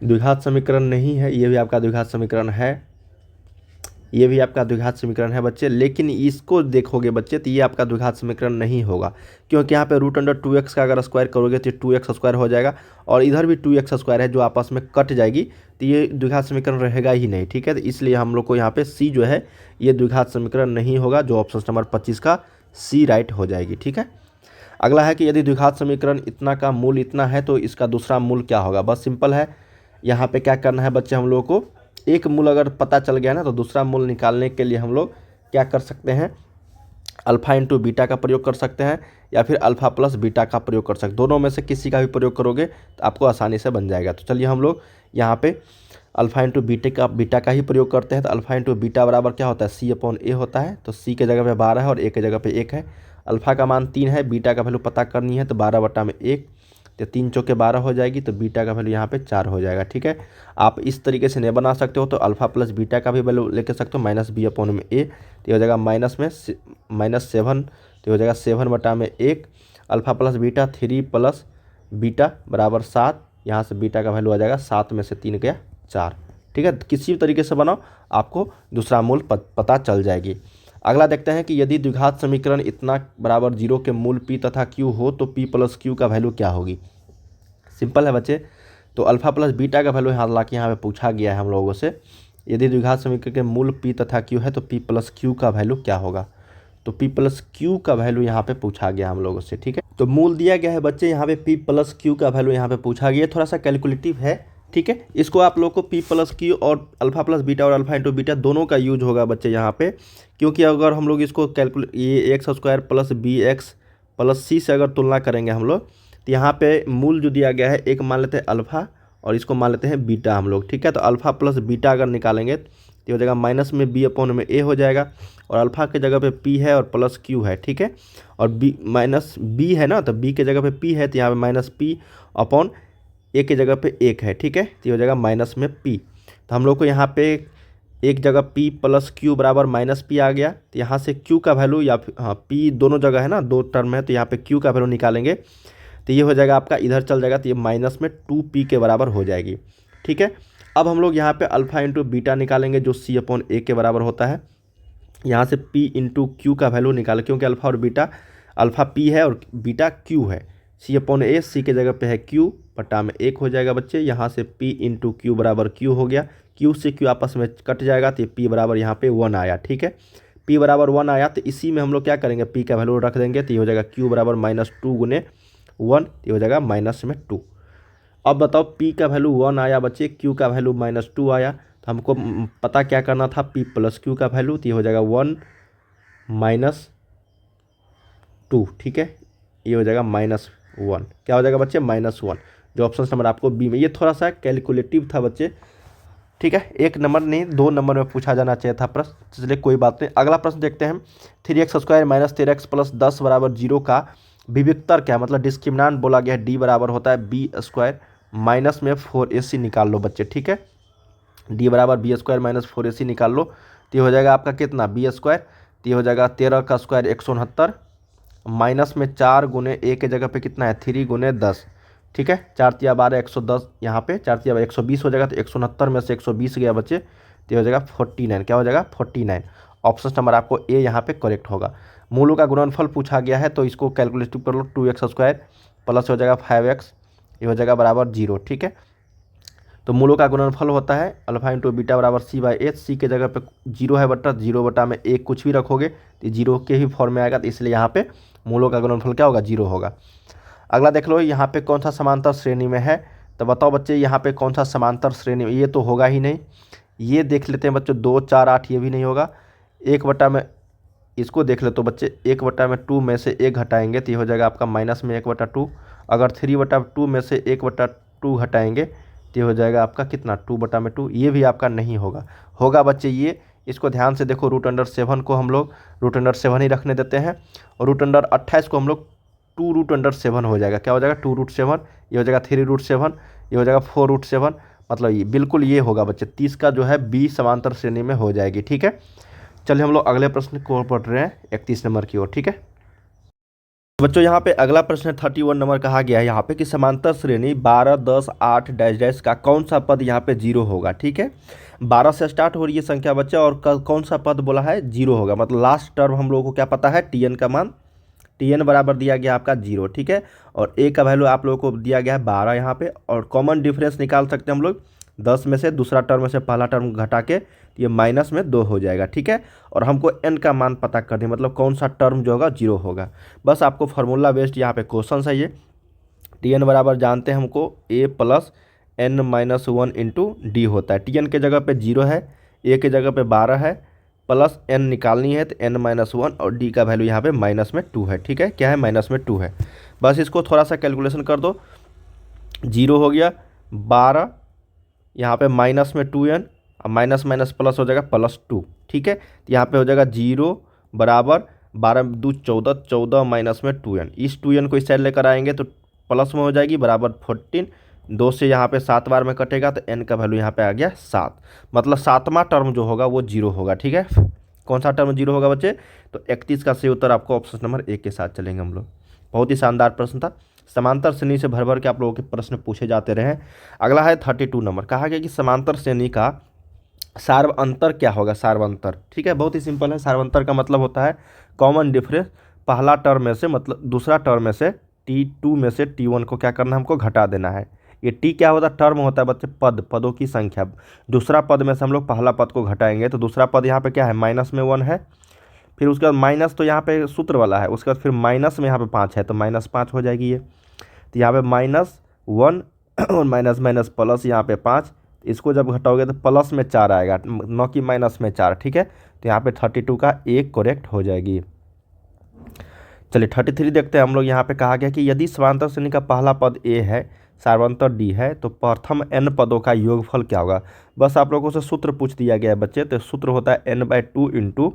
द्विघात समीकरण नहीं है, ये भी आपका द्विघात समीकरण है, ये भी आपका द्विघात समीकरण है बच्चे। लेकिन इसको देखोगे बच्चे तो ये आपका द्विघात समीकरण नहीं होगा, क्योंकि यहाँ पे रूट अंडर 2x का अगर स्क्वायर करोगे तो 2x स्क्वायर हो जाएगा और इधर भी 2x स्क्वायर है जो आपस में कट जाएगी, तो ये द्विघात समीकरण रहेगा ही नहीं, ठीक है। तो इसलिए हम लोग को यहाँ पे सी जो है ये द्विघात समीकरण नहीं होगा, जो ऑप्शन नंबर 25 का सी राइट हो जाएगी, ठीक है। अगला है कि यदि द्विघात समीकरण इतना का मूल इतना है तो इसका दूसरा मूल क्या होगा। बस सिंपल है, यहाँ पे क्या करना है बच्चे, हम लोग को एक मूल अगर पता चल गया ना तो दूसरा मूल निकालने के लिए हम लोग क्या कर सकते हैं? अल्फा इंटू बीटा का प्रयोग कर सकते हैं या फिर अल्फा प्लस बीटा का प्रयोग कर सकते हैं। दोनों में से किसी का भी प्रयोग करोगे तो आपको आसानी से बन जाएगा। तो चलिए हम लोग यहाँ पे अल्फा इंटू बीटा का ही प्रयोग करते हैं। तो अल्फा इंटू बीटा बराबर क्या होता है? सी अपॉन ए होता है। तो सी के जगह पे 12 है और ए के जगह पे 1 है। अल्फा का मान 3 है, बीटा का वैल्यू पता करनी है तो 12 बटा में 1, तो 3 चौके 12 हो जाएगी। तो बीटा का वैल्यू यहाँ पे 4 हो जाएगा, ठीक है। आप इस तरीके से नहीं बना सकते हो तो अल्फा प्लस बीटा का भी वैल्यू लेके सकते हो, माइनस बी अपॉन में ए, तो हो जाएगा -7, तो हो जाएगा 7 बटा में 1। Alpha plus beta 3 plus beta बराबर 7, यहाँ से बीटा का वैल्यू आ जाएगा 7 में से 3 गया 4, ठीक है। किसी भी तरीके से बनाओ आपको दूसरा मूल पता चल जाएगी। अगला देखते हैं कि यदि द्विघात समीकरण इतना बराबर 0 के मूल p तथा q हो तो p प्लस q का वैल्यू क्या होगी। सिंपल है बच्चे। तो अल्फा प्लस बीटा का वैल्यू यहाँ लाके यहाँ पे पूछा गया है हम लोगों से। यदि द्विघात समीकरण के मूल p तथा q है तो p प्लस q का वैल्यू क्या होगा। तो p प्लस q का वैल्यू यहाँ पे पूछा गया हम लोगों से, ठीक है। तो मूल दिया गया है बच्चे, यहाँ पे p प्लस q का वैल्यू यहाँ पे पूछा गया, थोड़ा सा कैलकुलेटिव है, ठीक है। इसको आप लोग को p प्लस q और अल्फा प्लस बीटा और अल्फा इंटू बीटा दोनों का यूज होगा बच्चे यहाँ पे, क्योंकि अगर हम लोग इसको ये x square plus b x plus c से अगर तुलना करेंगे हम लोग, तो यहाँ पे मूल जो दिया गया है एक मान लेते हैं अल्फा और इसको मान लेते हैं बीटा हम लोग, ठीक है। तो अल्फा प्लस बीटा अगर निकालेंगे तो हो जाएगा माइनस में बी अपॉन में ए हो जाएगा, और अल्फा के जगह पे पी है और प्लस क्यू है, ठीक है। और बी माइनस बी है ना, तो बी के जगह पे पी है तो यहाँ पे माइनस पी अपॉन ए के जगह पे 1 है, ठीक है। तो हो जाएगा माइनस में पी। तो हम लोग को यहाँ पे एक जगह p प्लस क्यू बराबर माइनस पी आ गया, तो यहाँ से q का वैल्यू या हाँ p दोनों जगह है ना, दो टर्म है, तो यहाँ पे q का वैल्यू निकालेंगे तो ये हो जाएगा आपका, इधर चल जाएगा तो ये माइनस में 2p के बराबर हो जाएगी, ठीक है। अब हम लोग यहाँ पे अल्फा इंटू बीटा निकालेंगे जो c अपॉन ए के बराबर होता है। यहाँ से p इंटू क्यू का वैल्यू निकालें, क्योंकि अल्फा और बीटा, अल्फा p है और बीटा q है, सी अपॉन ए, सी के जगह पे है क्यू, बटा में 1 हो जाएगा बच्चे। यहाँ से पी इंटू क्यू बराबर क्यू हो गया, क्यू से क्यू आपस में कट जाएगा तो ये पी बराबर यहाँ पे 1 आया। ठीक है, पी बराबर 1 आया तो इसी में हम लोग क्या करेंगे, पी का वैल्यू रख देंगे तो ये हो जाएगा क्यू बराबर -2 गुने 1, ये हो जाएगा -2। अब बताओ पी का वैल्यू 1 आया बच्चे, क्यू का वैल्यू -2 आया, तो हमको पता क्या करना था, पी प्लस क्यू का वैल्यू, तो ये हो जाएगा 1 -2। ठीक है, ये हो जाएगा -1, क्या हो जाएगा बच्चे, -1, जो ऑप्शन नंबर आपको बी में। ये थोड़ा सा कैलकुलेटिव था बच्चे। ठीक है, 1 नंबर नहीं 2 नंबर में पूछा जाना चाहिए था प्रश्न, चलिए कोई बात नहीं। अगला प्रश्न देखते हैं। 3x² - 13x + 10 = 0 का विविक्तर क्या है, मतलब डिस्क्रिमिनांट बोला गया है डी बराबर होता है b² माइनस में 4ac निकाल लो बच्चे। ठीक है, डी बराबर b² - 4ac निकाल लो, तो ये हो जाएगा आपका कितना, b², तो ये हो जाएगा 13 का स्क्वायर 169 माइनस में 4 गुने ए के जगह पे कितना है 3 गुने 10। ठीक है, 4 तिया 12 110, यहाँ पे 4 तिया 120 हो जाएगा, तो 169 में से 120 गया बच्चे, तो ये हो जाएगा 49। क्या हो जाएगा 49, ऑप्शन नंबर आपको ए यहाँ पे करेक्ट होगा। मूलों का गुणनफल पूछा गया है तो इसको कैलकुलेटिव कर लो, 2x² प्लस हो जाएगा 5x, ये हो जाएगा बराबर 0। ठीक है, तो मूलों का गुणनफल होता है अल्फा इंटू बीटा बराबर c/h, सी के जगह पे 0 है बटा 0 बटा में 1 कुछ भी रखोगे तो 0 के ही फॉर्म में आएगा, तो इसलिए यहाँ पे मूलों का गुणनफल क्या होगा, 0 होगा। अगला देख लो, यहाँ पे कौन सा समांतर श्रेणी में है, तो बताओ बच्चे यहाँ पे कौन सा समांतर श्रेणी में, ये तो होगा ही नहीं। ये देख लेते हैं बच्चों, 2 4 8, ये भी नहीं होगा। 1 बटा में इसको देख ले तो बच्चे 1 बटा में 2 में से 1 घटाएंगे तो ये हो जाएगा आपका माइनस में 1 बटा 2। अगर 3 बटा 2 में से 1 बटा 2 घटाएंगे तो ये हो जाएगा आपका कितना, 2 बटा में 2, ये भी आपका नहीं होगा। होगा बच्चे ये, इसको ध्यान से देखो, √7 को हम लोग √7 ही रखने देते हैं, और √28 को हम लोग 2√7 हो जाएगा। क्या हो जाएगा 2√7, ये हो जाएगा 3√7, ये हो जाएगा 4√7, मतलब ये बिल्कुल ये होगा बच्चे 30 का जो है बी समांतर श्रेणी में हो जाएगी। ठीक है, चलिए हम लोग अगले प्रश्न को पढ़ रहे हैं 31 नंबर की ओर। ठीक है बच्चों, यहाँ पे अगला प्रश्न 31 नंबर कहा गया है यहाँ पे कि समांतर श्रेणी 12 10 8 डैश डैश का कौन सा पद यहाँ पे 0 होगा। ठीक है, 12 से स्टार्ट हो रही है संख्या बच्चे, और कौन सा पद बोला है 0 होगा, मतलब लास्ट टर्म हम लोगों को क्या पता है, टीएन का मान, टीएन बराबर दिया गया आपका 0। ठीक है, और ए का वैल्यू आप लोगों को दिया गया है 12 यहाँ पे, और कॉमन डिफरेंस निकाल सकते हैं हम लोग 10 में से दूसरा टर्म में से पहला टर्म घटा के, ये -2 हो जाएगा। ठीक है, और हमको n का मान पता कर दें, मतलब कौन सा टर्म जो होगा 0 होगा। बस आपको फार्मूला बेस्ड यहाँ पे क्वेश्चन है ये। टीएन बराबर जानते हैं हमको a + n-1 इंटू डी होता है। टीएन के जगह पे 0 है, a के जगह पे 12 है, प्लस n निकालनी है तो n-1, और d का वैल्यू यहाँ पे -2 है। ठीक है, क्या है -2 है। बस इसको थोड़ा सा कैलकुलेशन कर दो, 0 हो गया, 12 यहाँ पे -2n, और माइनस माइनस प्लस हो जाएगा +2। ठीक है, तो यहाँ पे हो जाएगा 0 बराबर 12 2 14, 14 -2n, इस 2n को इस साइड लेकर आएंगे तो प्लस में हो जाएगी बराबर 14, 2 से यहाँ पे 7 बार में कटेगा तो n का वैल्यू यहाँ पे आ गया 7, मतलब 7वां टर्म जो होगा वो 0 होगा। ठीक है, कौन सा टर्म 0 होगा बच्चे, तो 31 का सही उत्तर आपको ऑप्शन नंबर 1 के साथ चलेंगे हम लोग। बहुत ही शानदार प्रश्न था, समांतर श्रेणी से भर भर के आप लोगों के प्रश्न पूछे जाते रहे। अगला है 32 नंबर, कहा गया कि समांतर श्रेणी का सार्वअंतर क्या होगा, सार्वअंतर। ठीक है, बहुत ही सिंपल है, सार्वअंतर का मतलब होता है कॉमन डिफरेंस, पहला टर्म में से मतलब दूसरा टर्म में से T2 में से T1 को क्या करना है, हमको घटा देना है। ये T क्या होता है, टर्म होता है बच्चे, पद, पदों की संख्या। दूसरा पद में से हम लोग पहला पद को घटाएंगे तो दूसरा पद यहाँ पे क्या है, -1 है, फिर उसके बाद माइनस तो यहाँ पे सूत्र वाला है, उसके बाद फिर माइनस में यहाँ पे 5 है तो -5 हो जाएगी ये, तो यहाँ पे -1 और माइनस माइनस प्लस यहाँ पे 5, इसको जब घटाओगे तो प्लस में 4 आएगा, न कि माइनस में 4। ठीक है, तो यहाँ पे 32 का 1 करेक्ट हो जाएगी। चलिए 33 देखते हैं हम लोग। यहाँ पे कहा गया कि यदि समांतर श्रेणी का पहला पद a है, सार्वंतर d है, तो प्रथम n पदों का योगफल क्या होगा। बस आप लोगों से सूत्र पूछ दिया गया है बच्चे, तो सूत्र होता है n/2 into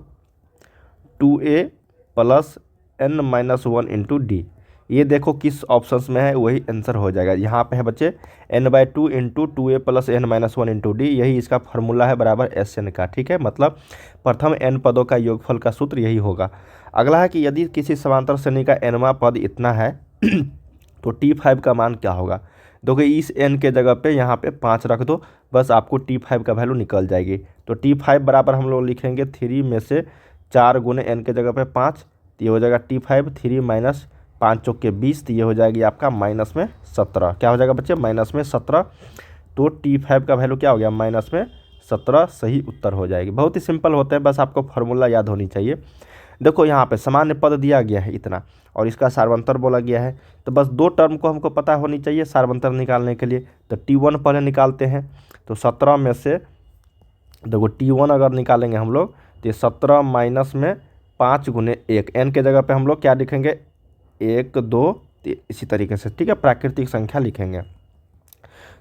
2a + n-1 into D. ये देखो किस ऑप्शंस में है, वही आंसर हो जाएगा। यहाँ पे है बच्चे n/2 into 2a + n-1 into D, यही इसका फार्मूला है बराबर Sn का। ठीक है, मतलब प्रथम n पदों का योगफल का सूत्र यही होगा। अगला है कि यदि किसी समांतर श्रेणी का nवां पद इतना है तो T5 का मान क्या होगा। देखो इस n के जगह पे यहाँ पे 5 रख दो, बस आपको T5 का वैल्यू निकल जाएगी। तो T5 बराबर हम लोग लिखेंगे 3 में से 4 गुने n के जगह पे 5, तो ये हो जाएगा T5, 3 - 5 चौक के 20, तो ये हो जाएगी आपका -17। क्या हो जाएगा बच्चे? -17। तो T5 का वैल्यू क्या हो गया? -17 सही उत्तर हो जाएगी। बहुत ही सिंपल होते हैं, बस आपको फार्मूला याद होनी चाहिए। देखो यहाँ पे सामान्य पद दिया गया है इतना, और इसका सार्वंतर बोला गया है, तो बस 2 टर्म को हमको पता होनी चाहिए सार्वंतर निकालने के लिए। तो T1 पहले निकालते हैं। तो 17 में से देखो T1 अगर निकालेंगे हम लोग, तो ये 17 माइनस में 5 गुने 1, एन के जगह पे हम लोग क्या लिखेंगे? 1 2 इसी तरीके से, ठीक है, प्राकृतिक संख्या लिखेंगे।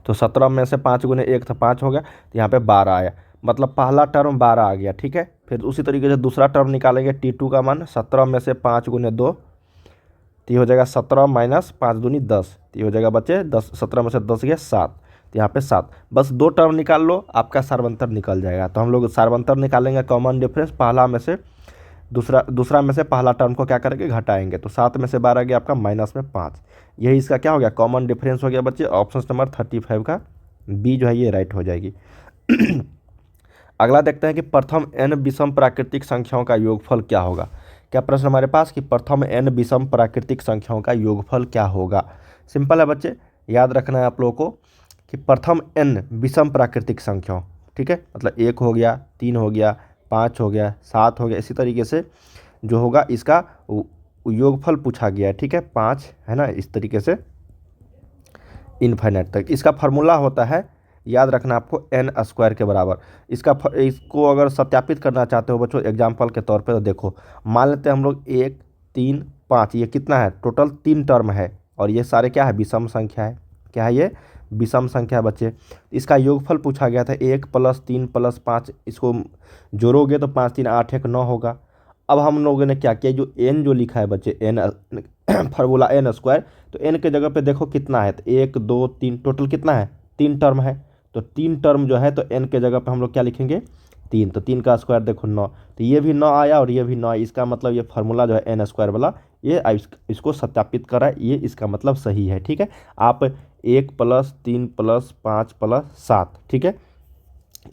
तो 17 में से 5 गुने 1 था 5 हो गया, तो यहाँ पे 12 आया, मतलब पहला टर्म 12 आ गया, ठीक है। फिर उसी तरीके से दूसरा टर्म निकालेंगे T2 का मान, 17 में से 5 गुने 2, तो ये हो जाएगा 17 माइनस 5 दूनी 10, तो ये हो जाएगा बच्चे 10, 17 में से 10 गया 7, तो यहाँ पे 7। बस 2 टर्म निकाल लो, आपका सार्वंतर निकल जाएगा। तो हम लोग सार्वंतर निकालेंगे, कॉमन डिफरेंस, पहला में से दूसरा में से पहला टर्म को क्या करेंगे? घटाएंगे। तो 7 में से 12 गया आपका -5, यही इसका क्या हो गया? कॉमन डिफरेंस हो गया बच्चे। ऑप्शन नंबर 35 का बी जो है ये राइट हो जाएगी। अगला देखते हैं कि प्रथम n विषम प्राकृतिक संख्याओं का योगफल क्या होगा। क्या प्रश्न हमारे पास कि प्रथम n विषम प्राकृतिक संख्याओं का योगफल क्या होगा। सिंपल है बच्चे, याद रखना है आप लोगों को कि प्रथम n विषम प्राकृतिक संख्याओं, ठीक है, मतलब 1 हो गया, 3 हो गया, 5 हो गया, 7 हो गया, इसी तरीके से जो होगा इसका योगफल पूछा गया है, ठीक है, 5 है ना, इस तरीके से इनफाइनाइट तक। इसका फार्मूला होता है, याद रखना आपको, n² के बराबर। इसको अगर सत्यापित करना चाहते हो बच्चों एग्जाम्पल के तौर पे, तो देखो मान लेते हैं हम लोग 1 3 5, ये कितना है? टोटल 3 टर्म है, और ये सारे क्या है? विषम संख्या है। क्या है ये? विषम संख्या है बच्चे। इसका योगफल पूछा गया था, 1 + 3 + 5, इसको जोड़ोगे तो 5 3 8 1 9 होगा। अब हम लोगों ने क्या किया, जो n जो लिखा है बच्चे, n फार्मूला n², तो n के जगह पे देखो कितना है, तो 1 2 3, टोटल कितना है? 3 टर्म है। तो 3 टर्म जो है, तो n के जगह पे हम लोग क्या लिखेंगे? 3, तो 3 का स्क्वायर देखो 9, तो ये भी 9 आया और ये भी 9। इसका मतलब ये फार्मूला जो है n² वाला, ये इसको सत्यापित करा, ये इसका मतलब सही है, ठीक है। आप 1 + 3 + 5 + 7, ठीक है,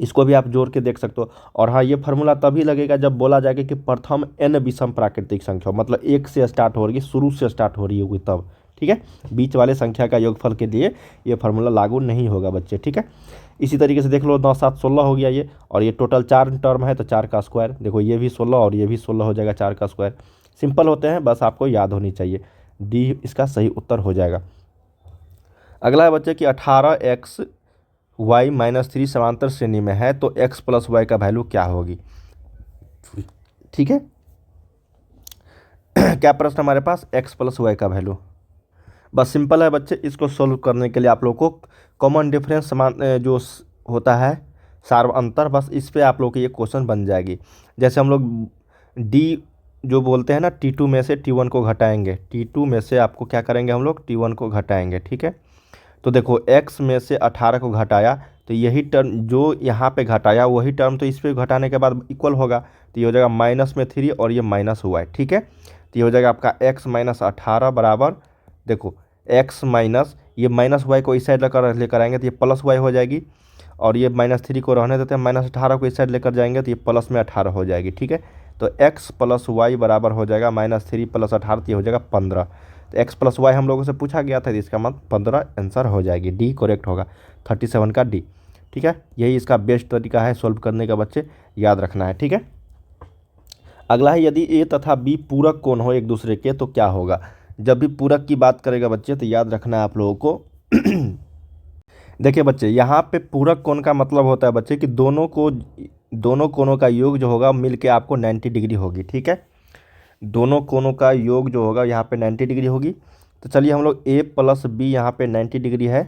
इसको भी आप जोड़ के देख सकते हो। और हाँ, ये फार्मूला तभी लगेगा जब बोला जाएगा कि प्रथम n विषम प्राकृतिक संख्या, मतलब 1 से स्टार्ट हो रही है, शुरू से स्टार्ट हो रही होगी तब, ठीक है। बीच वाले संख्या का योगफल के लिए ये फार्मूला लागू नहीं होगा बच्चे, ठीक है। इसी तरीके से देख लो, 9 7 16 हो गया ये, और ये टोटल 4 टर्म है, तो 4 का स्क्वायर, देखो ये भी 16 और ये भी 16 हो जाएगा, 4 का स्क्वायर। सिंपल होते हैं, बस आपको याद होनी चाहिए। डी इसका सही उत्तर हो जाएगा। अगला है बच्चे कि 18x y - 3 समांतर श्रेणी में है, तो x + y का वैल्यू क्या होगी, ठीक है। क्या प्रश्न हमारे पास? x + y का वैल्यू। बस सिंपल है बच्चे, इसको सोल्व करने के लिए आप लोग को कॉमन डिफरेंस जो होता है सार्व अंतर, बस इस पे आप लोग की ये क्वेश्चन बन जाएगी। जैसे हम लोग d जो बोलते हैं ना, T2 में से T1 को घटाएंगे, T2 में से आपको क्या करेंगे हम लोग? T1 को घटाएंगे, ठीक है। तो देखो x में से 18 को घटाया, तो यही टर्म जो यहाँ पे घटाया वही टर्म तो इस पे घटाने के बाद इक्वल होगा, तो ये हो जाएगा -3 और ये -y, ठीक है। तो ये हो जाएगा आपका x - 18 बराबर, देखो x माइनस ये -y को इस साइड लेकर आएंगे तो ये +y हो जाएगी, और ये -3 को रहने देते हैं, -18 को इस साइड लेकर जाएंगे तो ये प्लस में 18 हो जाएगी, ठीक है। तो x + y बराबर हो जाएगा -3 + 18, तो ये हो जाएगा 15। तो x + y हम लोगों से पूछा गया था, तो इसका मतलब 15 आंसर हो जाएगी, डी करेक्ट होगा, 37 का डी, ठीक है। यही इसका बेस्ट तरीका है सॉल्व करने का बच्चे, याद रखना है, ठीक है। अगला है, यदि ए तथा बी पूरक कोण हो एक दूसरे के तो क्या होगा। जब भी पूरक की बात करेगा बच्चे, तो याद रखना है आप लोगों को देखिए बच्चे, यहाँ पे पूरक कोण का मतलब होता है बच्चे कि दोनों कोणों का योग जो होगा मिलके आपको 90 डिग्री होगी, ठीक है। दोनों कोणों का योग जो होगा यहाँ पे 90 डिग्री होगी। तो चलिए हम लोग a + b यहाँ पे 90 डिग्री है,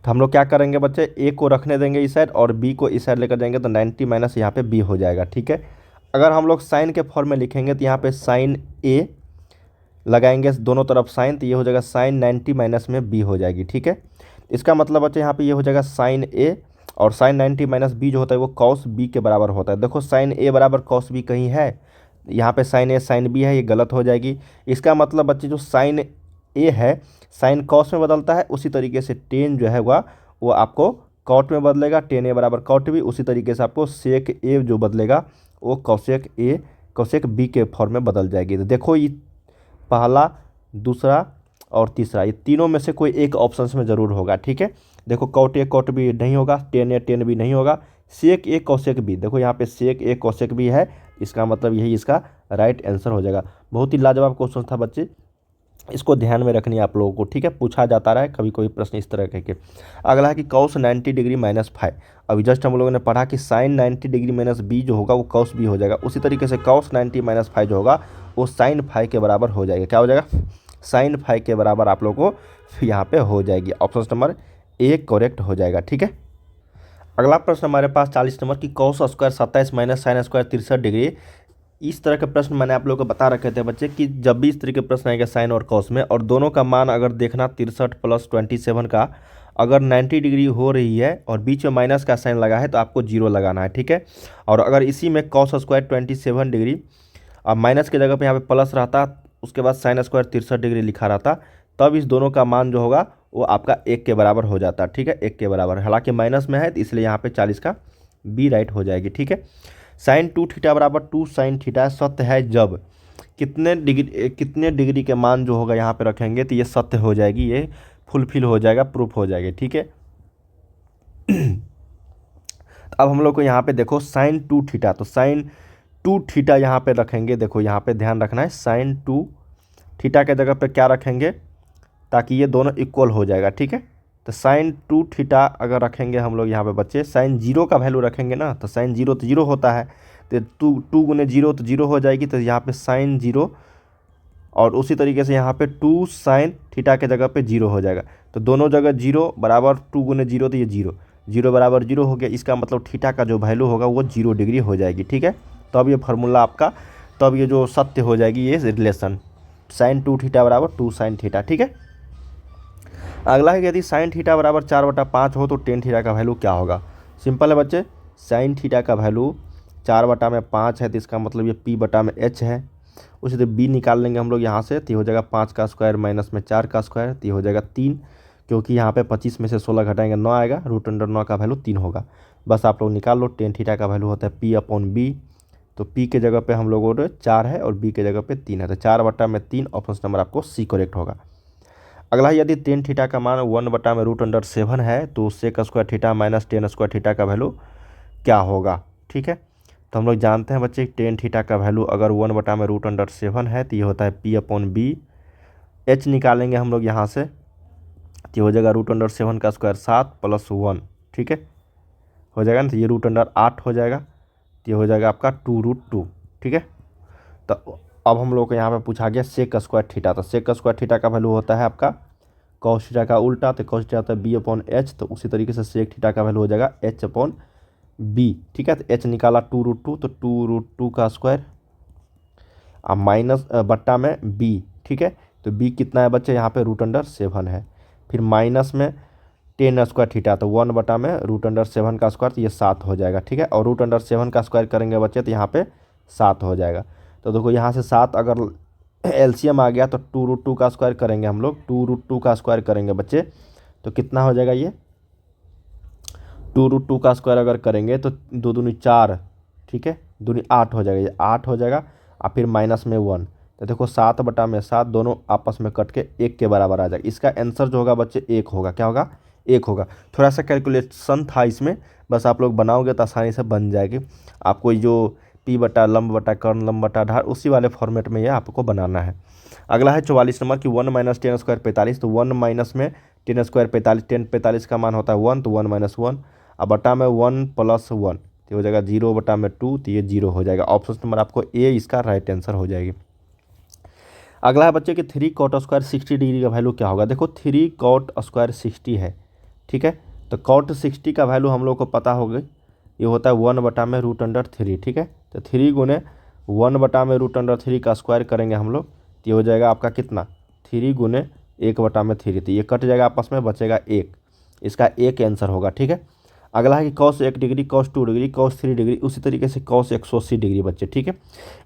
तो हम लोग क्या करेंगे बच्चे, a को रखने देंगे इस साइड और b को इस साइड लेकर जाएंगे, तो 90 माइनस यहाँ पे b हो जाएगा, ठीक है। अगर हम लोग साइन के फॉर्म में लिखेंगे तो यहाँ पे साइन a लगाएंगे दोनों तरफ साइन, तो ये हो जाएगा साइन 90 माइनस में b हो जाएगी, ठीक है। इसका मतलब बच्चे यहाँ पे ये हो जाएगा साइन a, और साइन 90 माइनस b जो होता है वो कॉस b के बराबर होता है। देखो साइन a बराबर कॉस b कहीं है, यहाँ पे साइन a साइन b है, ये गलत हो जाएगी। इसका मतलब बच्चे जो साइन a है साइन कॉस में बदलता है, उसी तरीके से टेन जो है वो आपको कॉट में बदलेगा, टेन a बराबर कॉट b। उसी तरीके से आपको सेक a जो बदलेगा वो कॉसेक a कोसेक बी के फॉर्म में बदल जाएगी। तो देखो ये पहला, दूसरा और तीसरा, ये तीनों में से कोई एक ऑप्शन में ज़रूर होगा। ठीक है, देखो कॉट ए कॉट बी नहीं होगा, टेन ए टेन बी नहीं होगा, सेक ए कोसेक बी, देखो यहाँ पे सेक ए कोसेक बी है, इसका मतलब यही इसका राइट आंसर हो जाएगा। बहुत ही लाजवाब क्वेश्चन था बच्चे, इसको ध्यान में रखनी है आप लोगों को। ठीक है, पूछा जाता रहा है कभी कोई प्रश्न इस तरह के। अगला है कि कॉस 90 डिग्री माइनस 5। अभी जस्ट हम लोगों ने पढ़ा कि साइन 90 डिग्री माइनस बी जो होगा वो कॉस बी हो जाएगा। उसी तरीके से कॉस 90 माइनस 5 जो होगा वो साइन 5 के बराबर हो जाएगा। क्या हो जाएगा? साइन 5 के बराबर आप लोगों को यहाँ पे हो जाएगी। ऑप्शन नंबर ए करेक्ट हो जाएगा। ठीक है, अगला प्रश्न हमारे पास 40 नंबर की cos square 27 minus sine square 63 degree. इस तरह के प्रश्न मैंने आप लोगों को बता रखे थे बच्चे कि जब भी इस तरह के प्रश्न आएगा साइन और कॉस में, और दोनों का मान अगर देखना 63 प्लस 27 का अगर 90 डिग्री हो रही है और बीच में माइनस का साइन लगा है तो आपको जीरो लगाना है। ठीक है, और अगर इसी में कॉस स्क्वायर 27 डिग्री अब माइनस की जगह पे यहाँ पे प्लस रहता, उसके बाद साइन स्क्वायर 63 डिग्री लिखा रहता, तब इस दोनों का मान जो होगा वो आपका 1 के बराबर हो जाता। ठीक है, 1 के बराबर, हालांकि माइनस में है तो इसलिए यहाँ पे 40 का बी राइट हो जाएगी। ठीक है, साइन 2 थीटा बराबर 2 साइन थीटा सत्य है जब कितने डिग्री के मान जो होगा यहाँ पे रखेंगे तो ये सत्य हो जाएगी, ये फुलफिल हो जाएगा, प्रूफ हो जाएगी। ठीक है, अब हम लोग को यहाँ पे देखो साइन 2 थीटा, तो साइन 2 थीटा यहाँ पे रखेंगे। देखो यहाँ पे ध्यान रखना है, साइन 2 थीटा के जगह पे क्या रखेंगे ताकि ये दोनों इक्वल हो जाएगा। ठीक है, तो साइन 2 थीटा अगर रखेंगे हम लोग यहाँ पे बच्चे, साइन जीरो का वैल्यू रखेंगे ना, तो साइन जीरो तो जीरो होता है, तो टू गुने जीरो तो जीरो हो जाएगी, तो यहाँ पे साइन जीरो, और उसी तरीके से यहाँ पे 2 साइन थीटा के जगह पे जीरो हो जाएगा। तो दोनों जगह जीरो बराबर 2 गुने जीरो, तो ये जीरो, जीरो बराबर जीरो हो गया। इसका मतलब थीटा का जो वैल्यू होगा वो 0 डिग्री हो जाएगी। ठीक है, तो अब ये फार्मूला आपका, तो अब ये जो सत्य हो जाएगी ये रिलेशन, साइन 2 थीटा बराबर 2 साइन थीटा। ठीक है, अगला है कि यदि साइन थीटा बराबर 4/5 हो तो टेन थीटा का वैल्यू क्या होगा। सिंपल है बच्चे, साइन थीटा का वैल्यू 4/5 है तो इसका मतलब ये p/h है। उसी तरह b निकाल लेंगे हम लोग यहाँ से, तो हो जाएगा 5 का स्क्वायर माइनस में 4 का स्क्वायर, तो हो जाएगा 3, क्योंकि यहाँ पे 25 में से 16 घटाएंगे 9 आएगा, √9 का वैल्यू 3 होगा। बस आप लोग निकाल लो, टेन थीटा का वैल्यू होता है p/b, तो p के जगह पे हम लोगों ने 4 है और b के जगह पे 3 है, तो 4/3, ऑप्शन नंबर आपको सी करेक्ट होगा। अगला यदि टेन थीटा का मान 1/√7 है तो sec square theta minus tan square theta का वैल्यू क्या होगा। ठीक है, तो हम लोग जानते हैं बच्चे टेन थीटा का वैल्यू अगर 1/√7 है तो ये होता है p/b। h निकालेंगे हम लोग यहाँ से, तो हो जाएगा √7 का स्क्वायर 7 + 1। ठीक है, हो जाएगा ना, तो ये √8 हो जाएगा, तो ये हो जाएगा आपका 2√2। ठीक है, तो अब हम लोग को यहाँ पे पूछा गया सेक स्क्वायर थीटा, तो सेक स्क्वायर थीटा का वैल्यू होता है आपका कॉस थीटा का उल्टा, तो कॉस थीटा होता है b/h, तो उसी तरीके से सेक थीटा का वैल्यू हो जाएगा h/b। ठीक है, तो h निकाला 2√2, तो 2√2 का स्क्वायर अब माइनस बट्टा में b। ठीक है, तो b कितना है बच्चे यहाँ पे √7 है, फिर माइनस में टेन स्क्वायर थीटा, तो 1/√7 का स्क्वायर, तो ये 7 हो जाएगा। ठीक है, और √7 का स्क्वायर करेंगे बच्चे तो यहाँ पे 7 हो जाएगा। तो देखो यहाँ से 7 अगर एलसीएम आ गया तो 2√2 का स्क्वायर करेंगे हम लोग, 2√2 का स्क्वायर करेंगे बच्चे तो कितना हो जाएगा, ये 2√2 का स्क्वायर अगर करेंगे तो 2 दूनी 4, ठीक है, दूनी 8 हो जाएगा, ये 8 हो जाएगा, और फिर माइनस में 1, तो देखो 7/7 दोनों आपस में कट के 1 के बराबर आ जाएगा। इसका आंसर जो होगा बच्चे 1 होगा। क्या होगा? 1 होगा। थोड़ा सा कैलकुलेशन था इसमें, बस आप लोग बनाओगे तो आसानी से बन जाएगी। आपको जो p/ लंब बटा कर्ण लंब बटा ढाल उसी वाले फॉर्मेट में ये आपको बनाना है। अगला है 44 नंबर की 1 - 10 स्क्वायर 45, तो 1 माइनस में 10 स्क्वायर 45, 10 45 का मान होता है 1, तो 1 - 1, अब बटा में 1 + 1, तो हो जाएगा 0/2, तो ये 0 हो जाएगा। ऑप्शन नंबर आपको ए इसका राइट आंसर हो जाएगी। अगला है बच्चे कि 3 cot स्क्वायर 60 डिग्री का वैल्यू क्या होगा। देखो 3 cot स्क्वायर 60 है, ठीक है, तो cot 60 का वैल्यू हम लोग को पता हो गई, ये होता है 1/√3। ठीक है, तो 3 गुने 1/√3 का स्क्वायर करेंगे हम लोग, तो ये हो जाएगा आपका कितना, 3 गुने 1/3, तो ये कट जाएगा आपस में, बचेगा 1, इसका 1 आंसर होगा। ठीक है, अगला है कि cos 1 degree, cos 2 degree, cos 3 degree, उसी तरीके से cos 180 डिग्री बच्चे। ठीक है,